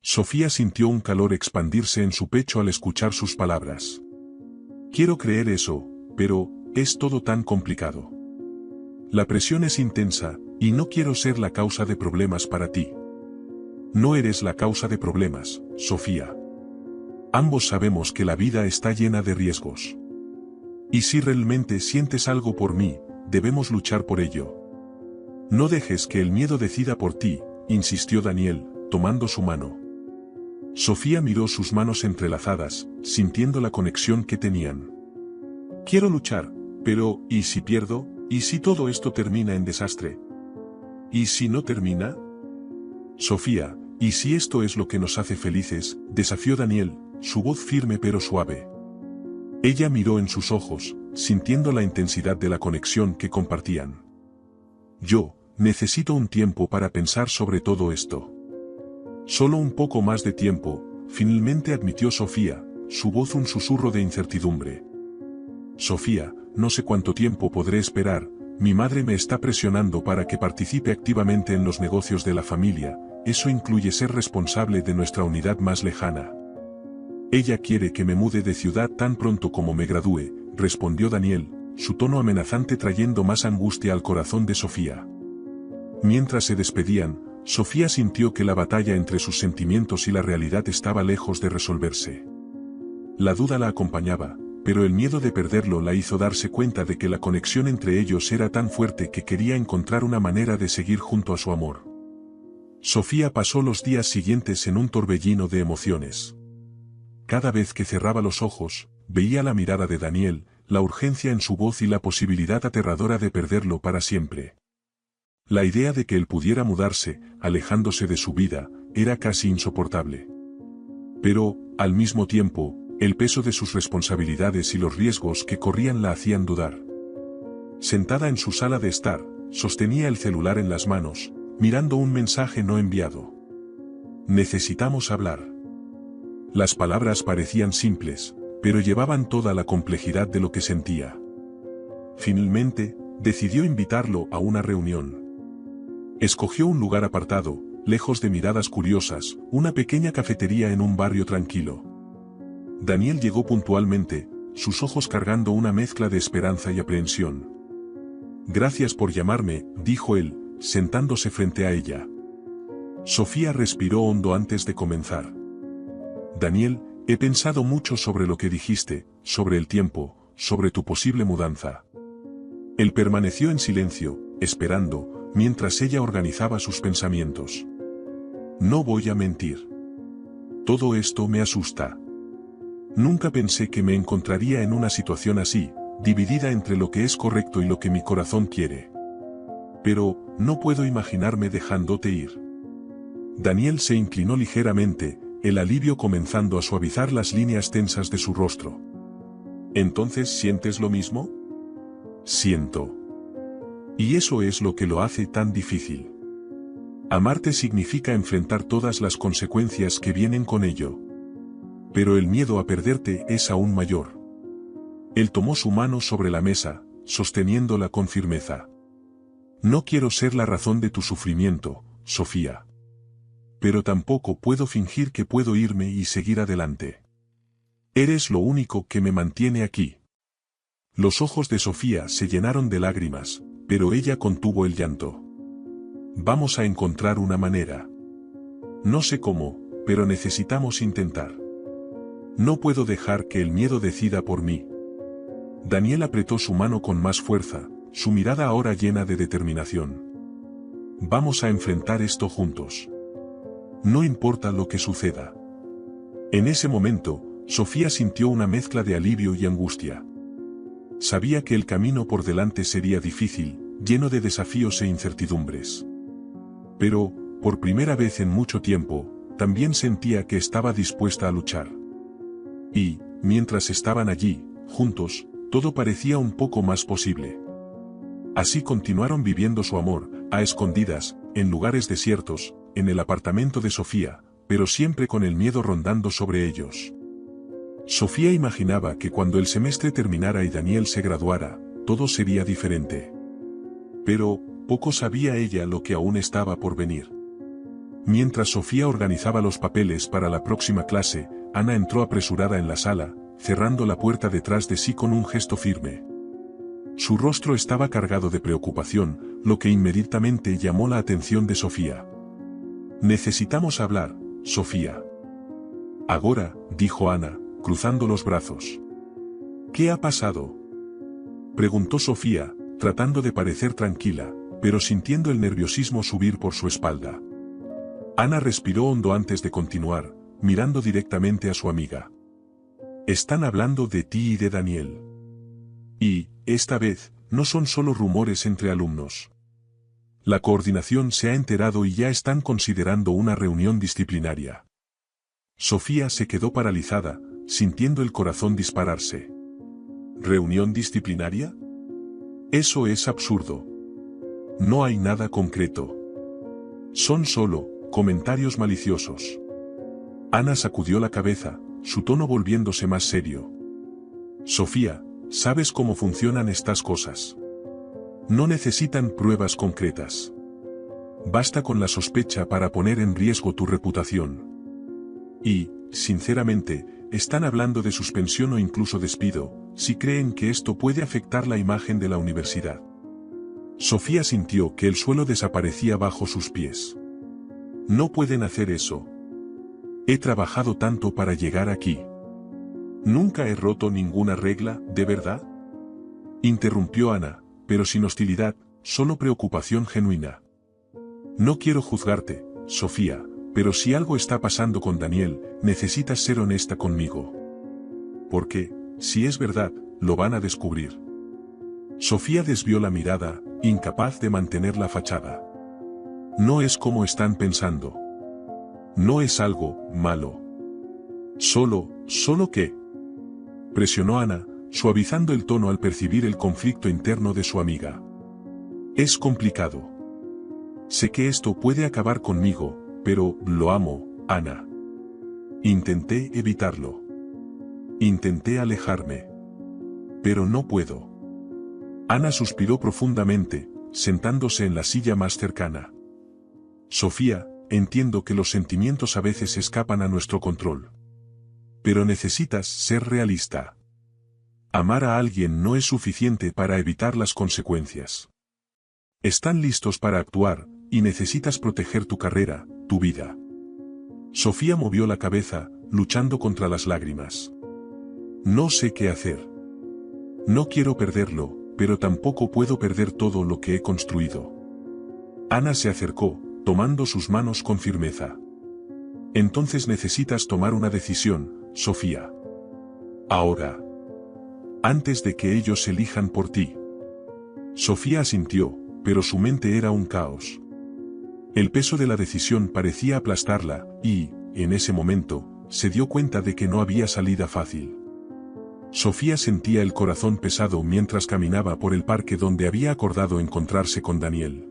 Speaker 1: Sofía sintió un calor expandirse en su pecho al escuchar sus palabras. «Quiero creer eso, pero, es todo tan complicado. La presión es intensa, y no quiero ser la causa de problemas para ti». «No eres la causa de problemas, Sofía. Ambos sabemos que la vida está llena de riesgos. Y si realmente sientes algo por mí, debemos luchar por ello. No dejes que el miedo decida por ti», insistió Daniel, tomando su mano. Sofía miró sus manos entrelazadas, sintiendo la conexión que tenían. «Quiero luchar, pero, ¿y si pierdo? ¿Y si todo esto termina en desastre? ¿Y si no termina?». «Sofía, ¿y si esto es lo que nos hace felices?», desafió Daniel, su voz firme pero suave. Ella miró en sus ojos, sintiendo la intensidad de la conexión que compartían. «Yo, necesito un tiempo para pensar sobre todo esto». «Solo un poco más de tiempo», finalmente admitió Sofía, su voz un susurro de incertidumbre. «Sofía, no sé cuánto tiempo podré esperar, mi madre me está presionando para que participe activamente en los negocios de la familia, eso incluye ser responsable de nuestra unidad más lejana. Ella quiere que me mude de ciudad tan pronto como me gradúe», respondió Daniel, su tono amenazante trayendo más angustia al corazón de Sofía. Mientras se despedían, Sofía sintió que la batalla entre sus sentimientos y la realidad estaba lejos de resolverse. La duda la acompañaba, pero el miedo de perderlo la hizo darse cuenta de que la conexión entre ellos era tan fuerte que quería encontrar una manera de seguir junto a su amor. Sofía pasó los días siguientes en un torbellino de emociones. Cada vez que cerraba los ojos, veía la mirada de Daniel, la urgencia en su voz y la posibilidad aterradora de perderlo para siempre. La idea de que él pudiera mudarse, alejándose de su vida, era casi insoportable. Pero, al mismo tiempo, el peso de sus responsabilidades y los riesgos que corrían la hacían dudar. Sentada en su sala de estar, sostenía el celular en las manos, mirando un mensaje no enviado. Necesitamos hablar. Las palabras parecían simples, pero llevaban toda la complejidad de lo que sentía. Finalmente, decidió invitarlo a una reunión. Escogió un lugar apartado, lejos de miradas curiosas, una pequeña cafetería en un barrio tranquilo. Daniel llegó puntualmente, sus ojos cargando una mezcla de esperanza y aprehensión. «Gracias por llamarme», dijo él, sentándose frente a ella. Sofía respiró hondo antes de comenzar. «Daniel, he pensado mucho sobre lo que dijiste, sobre el tiempo, sobre tu posible mudanza». Él permaneció en silencio, esperando, mientras ella organizaba sus pensamientos. «No voy a mentir. Todo esto me asusta. Nunca pensé que me encontraría en una situación así, dividida entre lo que es correcto y lo que mi corazón quiere. Pero, no puedo imaginarme dejándote ir». Daniel se inclinó ligeramente, el alivio comenzando a suavizar las líneas tensas de su rostro. «¿Entonces sientes lo mismo?» «Siento. Y eso es lo que lo hace tan difícil. Amarte significa enfrentar todas las consecuencias que vienen con ello. Pero el miedo a perderte es aún mayor». Él tomó su mano sobre la mesa, sosteniéndola con firmeza. «No quiero ser la razón de tu sufrimiento, Sofía. Pero tampoco puedo fingir que puedo irme y seguir adelante. Eres lo único que me mantiene aquí». Los ojos de Sofía se llenaron de lágrimas, pero ella contuvo el llanto. «Vamos a encontrar una manera. No sé cómo, pero necesitamos intentar. No puedo dejar que el miedo decida por mí». Daniel apretó su mano con más fuerza, su mirada ahora llena de determinación. «Vamos a enfrentar esto juntos. No importa lo que suceda». En ese momento, Sofía sintió una mezcla de alivio y angustia. Sabía que el camino por delante sería difícil, lleno de desafíos e incertidumbres. Pero, por primera vez en mucho tiempo, también sentía que estaba dispuesta a luchar. Y, mientras estaban allí, juntos, todo parecía un poco más posible. Así continuaron viviendo su amor, a escondidas, en lugares desiertos, en el apartamento de Sofía, pero siempre con el miedo rondando sobre ellos. Sofía imaginaba que cuando el semestre terminara y Daniel se graduara, todo sería diferente. Pero, poco sabía ella lo que aún estaba por venir. Mientras Sofía organizaba los papeles para la próxima clase, Ana entró apresurada en la sala, cerrando la puerta detrás de sí con un gesto firme. Su rostro estaba cargado de preocupación, lo que inmediatamente llamó la atención de Sofía. «Necesitamos hablar, Sofía». «Ahora», dijo Ana, cruzando los brazos. «¿Qué ha pasado?», preguntó Sofía, tratando de parecer tranquila, pero sintiendo el nerviosismo subir por su espalda. Ana respiró hondo antes de continuar, mirando directamente a su amiga. «Están hablando de ti y de Daniel. Y, esta vez, no son solo rumores entre alumnos. La coordinación se ha enterado y ya están considerando una reunión disciplinaria». Sofía se quedó paralizada, sintiendo el corazón dispararse. ¿Reunión disciplinaria? Eso es absurdo. No hay nada concreto. Son solo comentarios maliciosos. Ana sacudió la cabeza, su tono volviéndose más serio. Sofía, sabes cómo funcionan estas cosas. No necesitan pruebas concretas. Basta con la sospecha para poner en riesgo tu reputación. Y, sinceramente, están hablando de suspensión o incluso despido, si creen que esto puede afectar la imagen de la universidad. Sofía sintió que el suelo desaparecía bajo sus pies. No pueden hacer eso. He trabajado tanto para llegar aquí. Nunca he roto ninguna regla, ¿de verdad? Interrumpió Ana, pero sin hostilidad, solo preocupación genuina. No quiero juzgarte, Sofía, pero si algo está pasando con Daniel, necesitas ser honesta conmigo. Porque, si es verdad, lo van a descubrir. Sofía desvió la mirada, incapaz de mantener la fachada. No es como están pensando. No es algo malo. ¿Solo qué? Presionó Ana, suavizando el tono al percibir el conflicto interno de su amiga. Es complicado. Sé que esto puede acabar conmigo, pero lo amo, Ana. Intenté evitarlo. Intenté alejarme. Pero no puedo. Ana suspiró profundamente, sentándose en la silla más cercana. Sofía, entiendo que los sentimientos a veces escapan a nuestro control. Pero necesitas ser realista. Amar a alguien no es suficiente para evitar las consecuencias. Están listos para actuar, y necesitas proteger tu carrera, tu vida. Sofía movió la cabeza, luchando contra las lágrimas. No sé qué hacer. No quiero perderlo, pero tampoco puedo perder todo lo que he construido. Ana se acercó, tomando sus manos con firmeza. Entonces necesitas tomar una decisión, Sofía. Ahora. Antes de que ellos elijan por ti. Sofía asintió, pero su mente era un caos. El peso de la decisión parecía aplastarla, y, en ese momento, se dio cuenta de que no había salida fácil. Sofía sentía el corazón pesado mientras caminaba por el parque donde había acordado encontrarse con Daniel.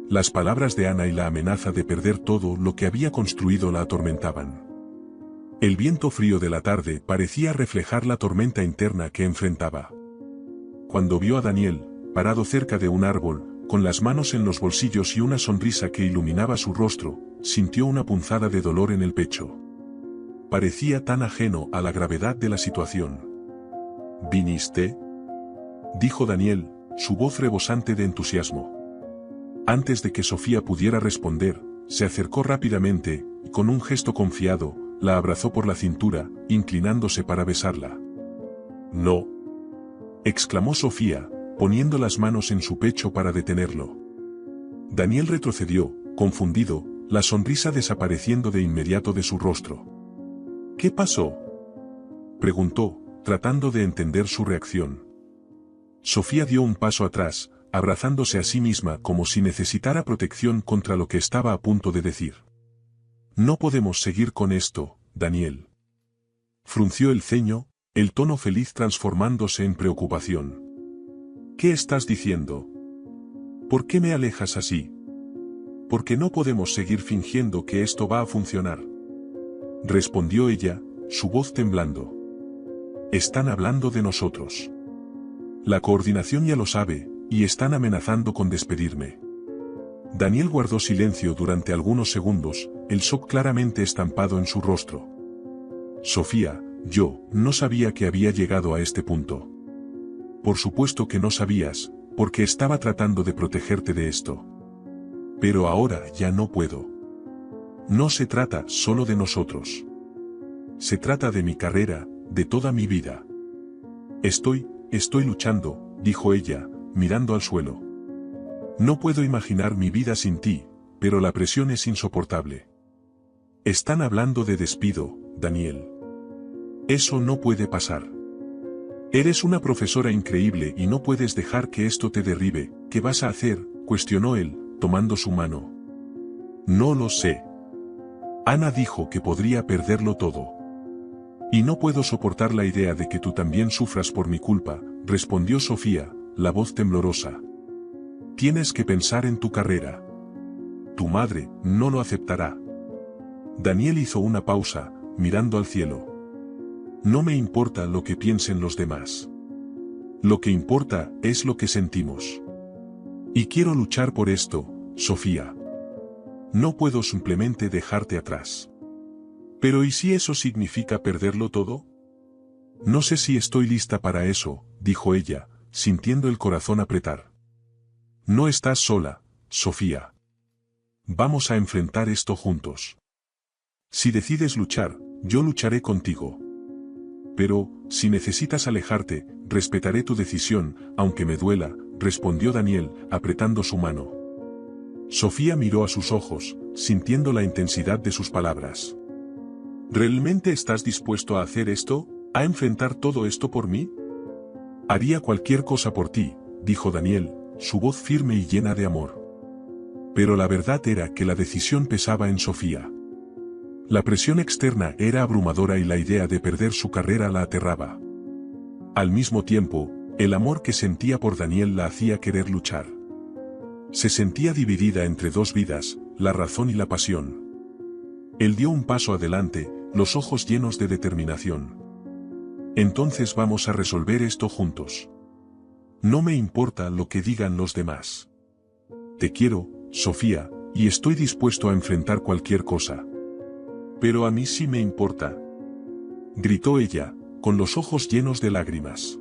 Speaker 1: Las palabras de Ana y la amenaza de perder todo lo que había construido la atormentaban. El viento frío de la tarde parecía reflejar la tormenta interna que enfrentaba. Cuando vio a Daniel, parado cerca de un árbol, con las manos en los bolsillos y una sonrisa que iluminaba su rostro, sintió una punzada de dolor en el pecho. Parecía tan ajeno a la gravedad de la situación. ¿Viniste?, dijo Daniel, su voz rebosante de entusiasmo. Antes de que Sofía pudiera responder, se acercó rápidamente, y con un gesto confiado, la abrazó por la cintura, inclinándose para besarla. «No», exclamó Sofía, poniendo las manos en su pecho para detenerlo. Daniel retrocedió, confundido, la sonrisa desapareciendo de inmediato de su rostro. «¿Qué pasó?», preguntó, tratando de entender su reacción. Sofía dio un paso atrás, abrazándose a sí misma como si necesitara protección contra lo que estaba a punto de decir. «No podemos seguir con esto, Daniel». Frunció el ceño, el tono feliz transformándose en preocupación. «¿Qué estás diciendo? ¿Por qué me alejas así? Porque no podemos seguir fingiendo que esto va a funcionar», respondió ella, su voz temblando. «Están hablando de nosotros. La coordinación ya lo sabe, y están amenazando con despedirme». Daniel guardó silencio durante algunos segundos, el shock claramente estampado en su rostro. «Sofía, yo no sabía que había llegado a este punto». «Por supuesto que no sabías, porque estaba tratando de protegerte de esto. Pero ahora ya no puedo. No se trata solo de nosotros. Se trata de mi carrera, de toda mi vida. Estoy luchando», dijo ella, mirando al suelo. «No puedo imaginar mi vida sin ti, pero la presión es insoportable». «Están hablando de despido, Daniel. Eso no puede pasar. Eres una profesora increíble y no puedes dejar que esto te derribe». «¿Qué vas a hacer?», cuestionó él, tomando su mano. «No lo sé. Ana dijo que podría perderlo todo. Y no puedo soportar la idea de que tú también sufras por mi culpa», respondió Sofía, la voz temblorosa. «Tienes que pensar en tu carrera. Tu madre no lo aceptará». Daniel hizo una pausa, mirando al cielo. «No me importa lo que piensen los demás. Lo que importa es lo que sentimos. Y quiero luchar por esto, Sofía. No puedo simplemente dejarte atrás». «Pero ¿y si eso significa perderlo todo?». «No sé si estoy lista para eso», dijo ella, sintiendo el corazón apretar. «No estás sola, Sofía. Vamos a enfrentar esto juntos. Si decides luchar, yo lucharé contigo». Pero, si necesitas alejarte, respetaré tu decisión, aunque me duela, respondió Daniel, apretando su mano. Sofía miró a sus ojos, sintiendo la intensidad de sus palabras. ¿Realmente estás dispuesto a hacer esto? ¿A enfrentar todo esto por mí? Haría cualquier cosa por ti, dijo Daniel, su voz firme y llena de amor. Pero la verdad era que la decisión pesaba en Sofía. La presión externa era abrumadora y la idea de perder su carrera la aterraba. Al mismo tiempo, el amor que sentía por Daniel la hacía querer luchar. Se sentía dividida entre dos vidas, la razón y la pasión. Él dio un paso adelante, los ojos llenos de determinación. Entonces vamos a resolver esto juntos. No me importa lo que digan los demás. Te quiero, Sofía, y estoy dispuesto a enfrentar cualquier cosa. Pero a mí sí me importa. Gritó ella, con los ojos llenos de lágrimas.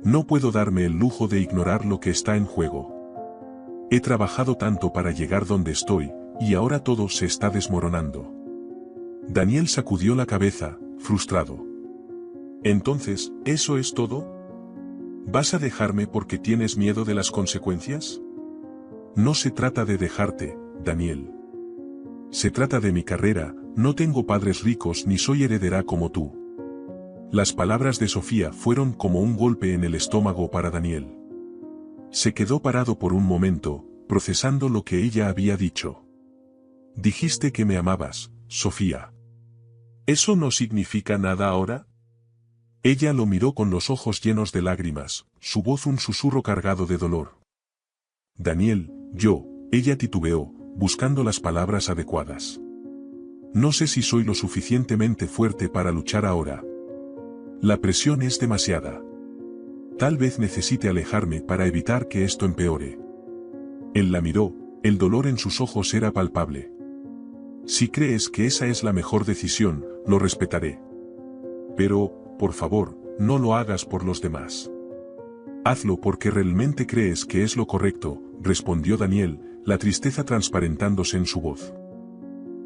Speaker 1: No puedo darme el lujo de ignorar lo que está en juego. He trabajado tanto para llegar donde estoy, y ahora todo se está desmoronando. Daniel sacudió la cabeza, frustrado. Entonces, ¿eso es todo? ¿Vas a dejarme porque tienes miedo de las consecuencias? No se trata de dejarte, Daniel. Se trata de mi carrera, no tengo padres ricos ni soy heredera como tú. Las palabras de Sofía fueron como un golpe en el estómago para Daniel. Se quedó parado por un momento, procesando lo que ella había dicho. Dijiste que me amabas, Sofía. ¿Eso no significa nada ahora? Ella lo miró con los ojos llenos de lágrimas, su voz un susurro cargado de dolor. Daniel, ella titubeó, buscando las palabras adecuadas. No sé si soy lo suficientemente fuerte para luchar ahora. La presión es demasiada. Tal vez necesite alejarme para evitar que esto empeore. Él la miró, el dolor en sus ojos era palpable. Si crees que esa es la mejor decisión, lo respetaré. Pero, por favor, no lo hagas por los demás. Hazlo porque realmente crees que es lo correcto, respondió Daniel, la tristeza transparentándose en su voz.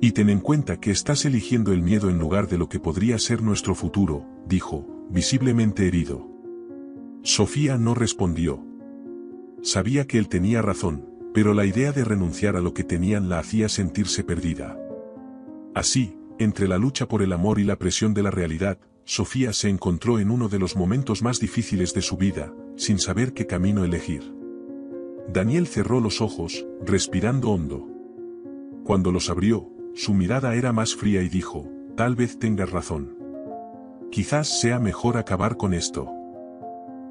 Speaker 1: Y ten en cuenta que estás eligiendo el miedo en lugar de lo que podría ser nuestro futuro, dijo, visiblemente herido. Sofía no respondió. Sabía que él tenía razón, pero la idea de renunciar a lo que tenían la hacía sentirse perdida. Así, entre la lucha por el amor y la presión de la realidad, Sofía se encontró en uno de los momentos más difíciles de su vida, sin saber qué camino elegir. Daniel cerró los ojos, respirando hondo. Cuando los abrió, su mirada era más fría y dijo, tal vez tengas razón. Quizás sea mejor acabar con esto.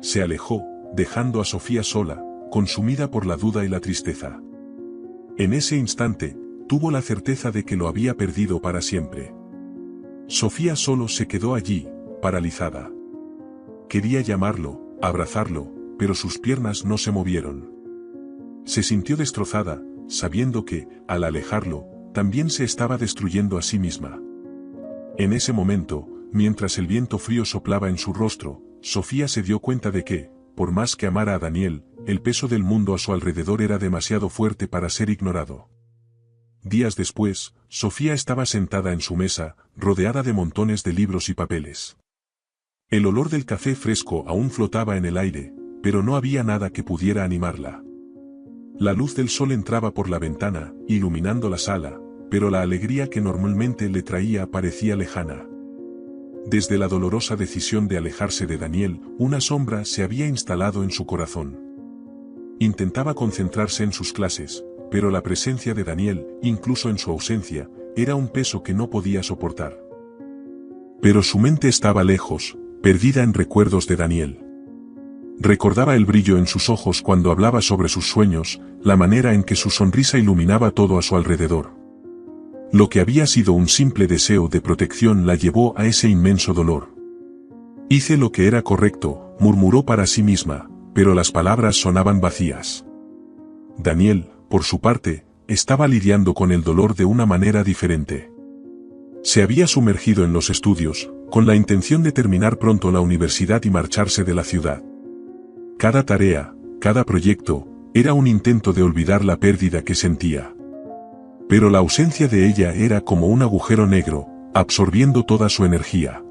Speaker 1: Se alejó, dejando a Sofía sola, consumida por la duda y la tristeza. En ese instante, tuvo la certeza de que lo había perdido para siempre. Sofía solo se quedó allí, paralizada. Quería llamarlo, abrazarlo, pero sus piernas no se movieron. Se sintió destrozada, sabiendo que, al alejarlo, también se estaba destruyendo a sí misma. En ese momento, mientras el viento frío soplaba en su rostro, Sofía se dio cuenta de que, por más que amara a Daniel, el peso del mundo a su alrededor era demasiado fuerte para ser ignorado. Días después, Sofía estaba sentada en su mesa, rodeada de montones de libros y papeles. El olor del café fresco aún flotaba en el aire, pero no había nada que pudiera animarla. La luz del sol entraba por la ventana, iluminando la sala, pero la alegría que normalmente le traía parecía lejana. Desde la dolorosa decisión de alejarse de Daniel, una sombra se había instalado en su corazón. Intentaba concentrarse en sus clases, pero la presencia de Daniel, incluso en su ausencia, era un peso que no podía soportar. Pero su mente estaba lejos, perdida en recuerdos de Daniel. Recordaba el brillo en sus ojos cuando hablaba sobre sus sueños, la manera en que su sonrisa iluminaba todo a su alrededor. Lo que había sido un simple deseo de protección la llevó a ese inmenso dolor. Hice lo que era correcto, murmuró para sí misma, pero las palabras sonaban vacías. Daniel, por su parte, estaba lidiando con el dolor de una manera diferente. Se había sumergido en los estudios, con la intención de terminar pronto la universidad y marcharse de la ciudad. Cada tarea, cada proyecto, era un intento de olvidar la pérdida que sentía. Pero la ausencia de ella era como un agujero negro, absorbiendo toda su energía.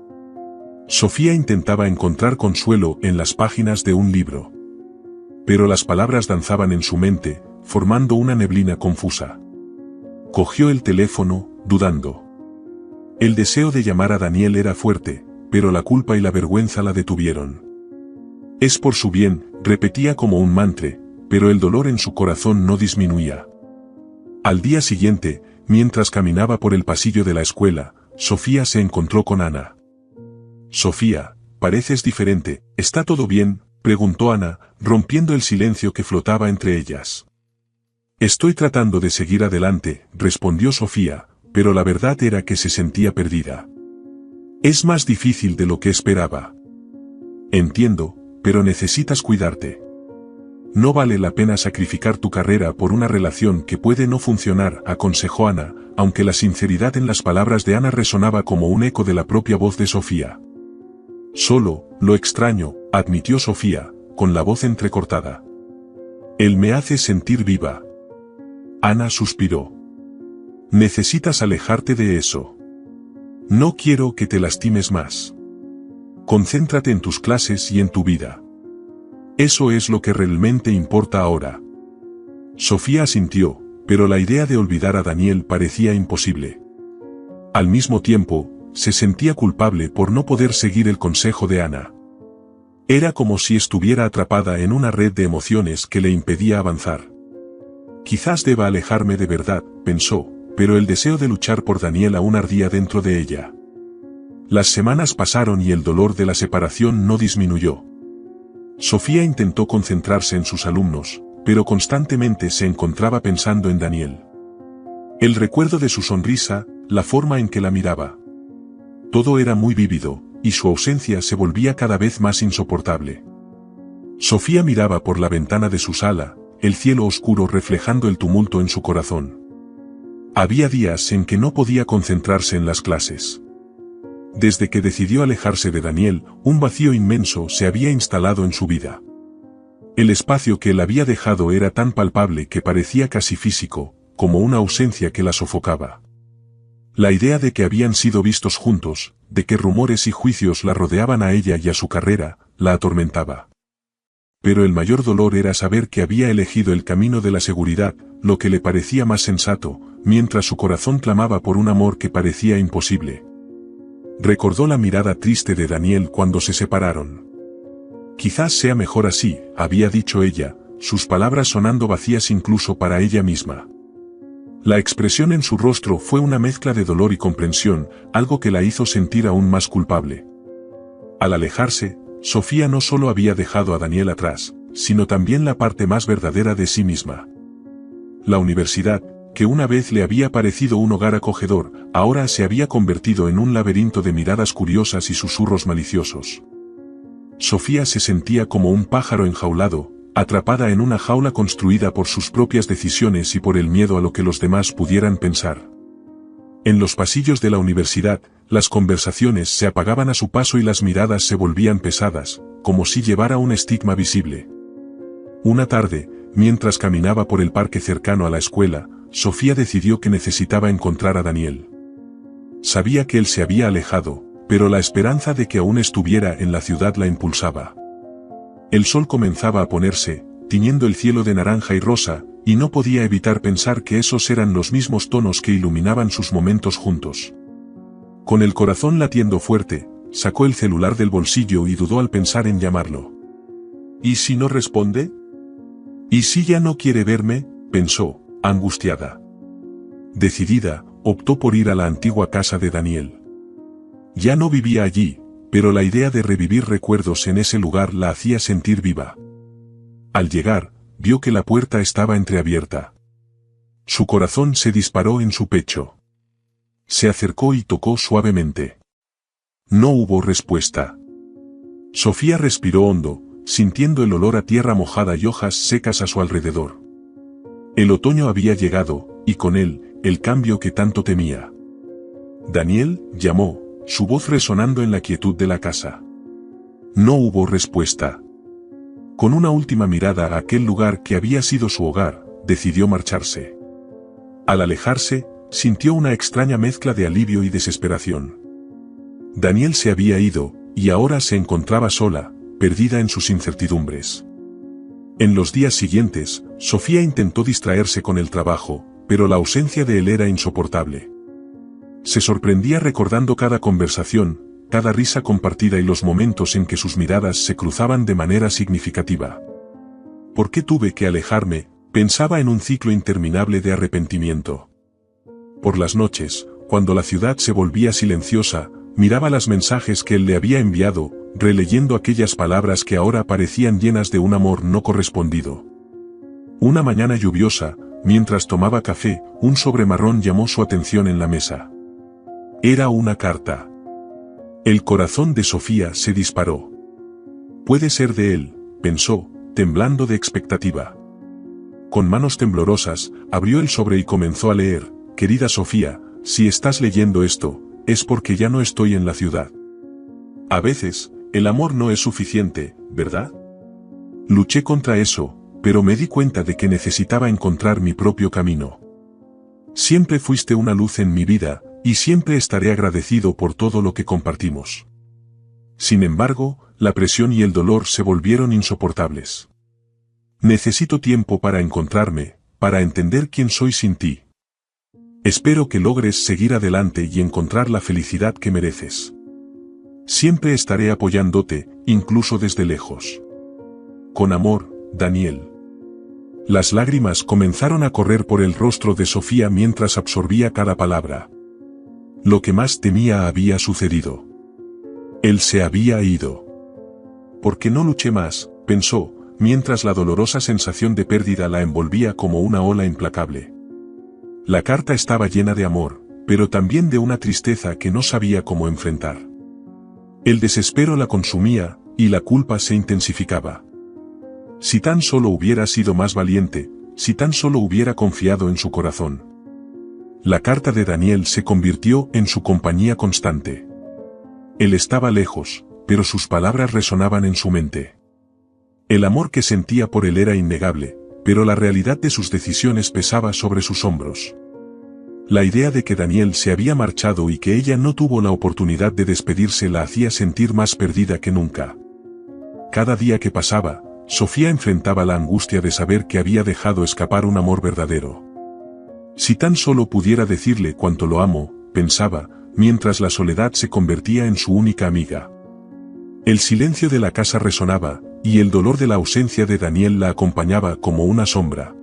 Speaker 1: Sofía intentaba encontrar consuelo en las páginas de un libro. Pero las palabras danzaban en su mente, formando una neblina confusa. Cogió el teléfono, dudando. El deseo de llamar a Daniel era fuerte, pero la culpa y la vergüenza la detuvieron. Es por su bien, repetía como un mantra, pero el dolor en su corazón no disminuía. Al día siguiente, mientras caminaba por el pasillo de la escuela, Sofía se encontró con Ana. «Sofía, pareces diferente, ¿está todo bien?», preguntó Ana, rompiendo el silencio que flotaba entre ellas. «Estoy tratando de seguir adelante», respondió Sofía, pero la verdad era que se sentía perdida. «Es más difícil de lo que esperaba». «Entiendo, pero necesitas cuidarte. No vale la pena sacrificar tu carrera por una relación que puede no funcionar», aconsejó Ana, aunque la sinceridad en las palabras de Ana resonaba como un eco de la propia voz de Sofía. «Solo, lo extraño», admitió Sofía, con la voz entrecortada. «Él me hace sentir viva». Ana suspiró. «Necesitas alejarte de eso. No quiero que te lastimes más. Concéntrate en tus clases y en tu vida. Eso es lo que realmente importa ahora». Sofía asintió, pero la idea de olvidar a Daniel parecía imposible. Al mismo tiempo, se sentía culpable por no poder seguir el consejo de Ana. Era como si estuviera atrapada en una red de emociones que le impedía avanzar. «Quizás deba alejarme de verdad», pensó, pero el deseo de luchar por Daniel aún ardía dentro de ella. Las semanas pasaron y el dolor de la separación no disminuyó. Sofía intentó concentrarse en sus alumnos, pero constantemente se encontraba pensando en Daniel. El recuerdo de su sonrisa, la forma en que la miraba. Todo era muy vívido, y su ausencia se volvía cada vez más insoportable. Sofía miraba por la ventana de su sala, el cielo oscuro reflejando el tumulto en su corazón. Había días en que no podía concentrarse en las clases. Desde que decidió alejarse de Daniel, un vacío inmenso se había instalado en su vida. El espacio que él había dejado era tan palpable que parecía casi físico, como una ausencia que la sofocaba. La idea de que habían sido vistos juntos, de que rumores y juicios la rodeaban a ella y a su carrera, la atormentaba. Pero el mayor dolor era saber que había elegido el camino de la seguridad, lo que le parecía más sensato, mientras su corazón clamaba por un amor que parecía imposible. Recordó la mirada triste de Daniel cuando se separaron. «Quizás sea mejor así», había dicho ella, sus palabras sonando vacías incluso para ella misma. La expresión en su rostro fue una mezcla de dolor y comprensión, algo que la hizo sentir aún más culpable. Al alejarse, Sofía no solo había dejado a Daniel atrás, sino también la parte más verdadera de sí misma. La universidad, que una vez le había parecido un hogar acogedor, ahora se había convertido en un laberinto de miradas curiosas y susurros maliciosos. Sofía se sentía como un pájaro enjaulado, atrapada en una jaula construida por sus propias decisiones y por el miedo a lo que los demás pudieran pensar. En los pasillos de la universidad, las conversaciones se apagaban a su paso y las miradas se volvían pesadas, como si llevara un estigma visible. Una tarde, mientras caminaba por el parque cercano a la escuela, Sofía decidió que necesitaba encontrar a Daniel. Sabía que él se había alejado, pero la esperanza de que aún estuviera en la ciudad la impulsaba. El sol comenzaba a ponerse, tiñendo el cielo de naranja y rosa, y no podía evitar pensar que esos eran los mismos tonos que iluminaban sus momentos juntos. Con el corazón latiendo fuerte, sacó el celular del bolsillo y dudó al pensar en llamarlo. ¿Y si no responde? ¿Y si ya no quiere verme?, pensó, angustiada. Decidida, optó por ir a la antigua casa de Daniel. Ya no vivía allí, pero la idea de revivir recuerdos en ese lugar la hacía sentir viva. Al llegar, vio que la puerta estaba entreabierta. Su corazón se disparó en su pecho. Se acercó y tocó suavemente. No hubo respuesta. Sofía respiró hondo, sintiendo el olor a tierra mojada y hojas secas a su alrededor. El otoño había llegado, y con él, el cambio que tanto temía. «Daniel», llamó, su voz resonando en la quietud de la casa. No hubo respuesta. Con una última mirada a aquel lugar que había sido su hogar, decidió marcharse. Al alejarse, sintió una extraña mezcla de alivio y desesperación. Daniel se había ido, y ahora se encontraba sola, perdida en sus incertidumbres. En los días siguientes, Sofía intentó distraerse con el trabajo, pero la ausencia de él era insoportable. Se sorprendía recordando cada conversación, cada risa compartida y los momentos en que sus miradas se cruzaban de manera significativa. ¿Por qué tuve que alejarme? Pensaba en un ciclo interminable de arrepentimiento. Por las noches, cuando la ciudad se volvía silenciosa, miraba los mensajes que él le había enviado, releyendo aquellas palabras que ahora parecían llenas de un amor no correspondido. Una mañana lluviosa, mientras tomaba café, un sobre marrón llamó su atención en la mesa. Era una carta. El corazón de Sofía se disparó. Puede ser de él, pensó, temblando de expectativa. Con manos temblorosas, abrió el sobre y comenzó a leer: querida Sofía, si estás leyendo esto, es porque ya no estoy en la ciudad. A veces, el amor no es suficiente, ¿verdad? Luché contra eso, pero me di cuenta de que necesitaba encontrar mi propio camino. Siempre fuiste una luz en mi vida, y siempre estaré agradecido por todo lo que compartimos. Sin embargo, la presión y el dolor se volvieron insoportables. Necesito tiempo para encontrarme, para entender quién soy sin ti. Espero que logres seguir adelante y encontrar la felicidad que mereces. Siempre estaré apoyándote, incluso desde lejos. Con amor, Daniel. Las lágrimas comenzaron a correr por el rostro de Sofía mientras absorbía cada palabra. Lo que más temía había sucedido. Él se había ido. ¿Por qué no luché más?, pensó, mientras la dolorosa sensación de pérdida la envolvía como una ola implacable. La carta estaba llena de amor, pero también de una tristeza que no sabía cómo enfrentar. El desespero la consumía, y la culpa se intensificaba. Si tan solo hubiera sido más valiente, si tan solo hubiera confiado en su corazón. La carta de Daniel se convirtió en su compañía constante. Él estaba lejos, pero sus palabras resonaban en su mente. El amor que sentía por él era innegable, pero la realidad de sus decisiones pesaba sobre sus hombros. La idea de que Daniel se había marchado y que ella no tuvo la oportunidad de despedirse la hacía sentir más perdida que nunca. Cada día que pasaba, Sofía enfrentaba la angustia de saber que había dejado escapar un amor verdadero. Si tan solo pudiera decirle cuánto lo amo, pensaba, mientras la soledad se convertía en su única amiga. El silencio de la casa resonaba, y el dolor de la ausencia de Daniel la acompañaba como una sombra.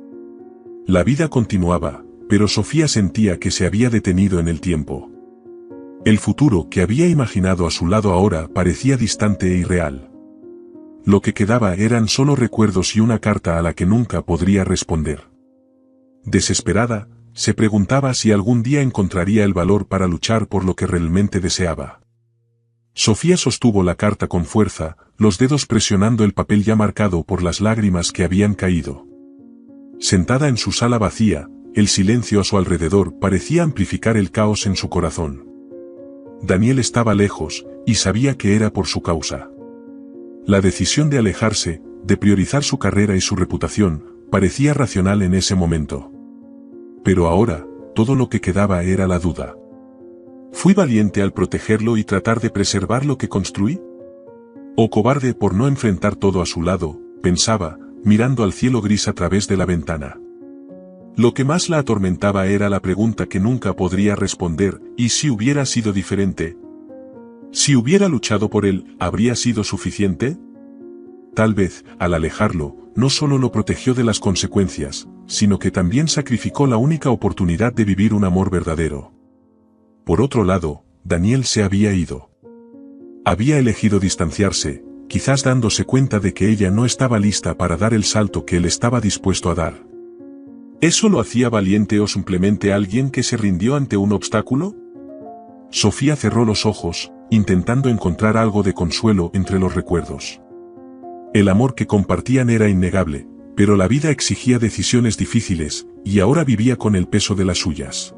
Speaker 1: La vida continuaba, pero Sofía sentía que se había detenido en el tiempo. El futuro que había imaginado a su lado ahora parecía distante e irreal. Lo que quedaba eran solo recuerdos y una carta a la que nunca podría responder. Desesperada, se preguntaba si algún día encontraría el valor para luchar por lo que realmente deseaba. Sofía sostuvo la carta con fuerza, los dedos presionando el papel ya marcado por las lágrimas que habían caído. Sentada en su sala vacía, el silencio a su alrededor parecía amplificar el caos en su corazón. Daniel estaba lejos, y sabía que era por su causa. La decisión de alejarse, de priorizar su carrera y su reputación, parecía racional en ese momento. Pero ahora, todo lo que quedaba era la duda. ¿Fui valiente al protegerlo y tratar de preservar lo que construí? ¿O cobarde por no enfrentar todo a su lado?, pensaba, mirando al cielo gris a través de la ventana. Lo que más la atormentaba era la pregunta que nunca podría responder: ¿y si hubiera sido diferente? Si hubiera luchado por él, ¿habría sido suficiente? Tal vez, al alejarlo, no solo lo protegió de las consecuencias, sino que también sacrificó la única oportunidad de vivir un amor verdadero. Por otro lado, Daniel se había ido. Había elegido distanciarse, quizás dándose cuenta de que ella no estaba lista para dar el salto que él estaba dispuesto a dar. ¿Eso lo hacía valiente o simplemente alguien que se rindió ante un obstáculo? Sofía cerró los ojos, intentando encontrar algo de consuelo entre los recuerdos. El amor que compartían era innegable, pero la vida exigía decisiones difíciles, y ahora vivía con el peso de las suyas.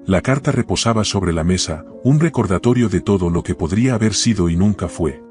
Speaker 1: La carta reposaba sobre la mesa, un recordatorio de todo lo que podría haber sido y nunca fue.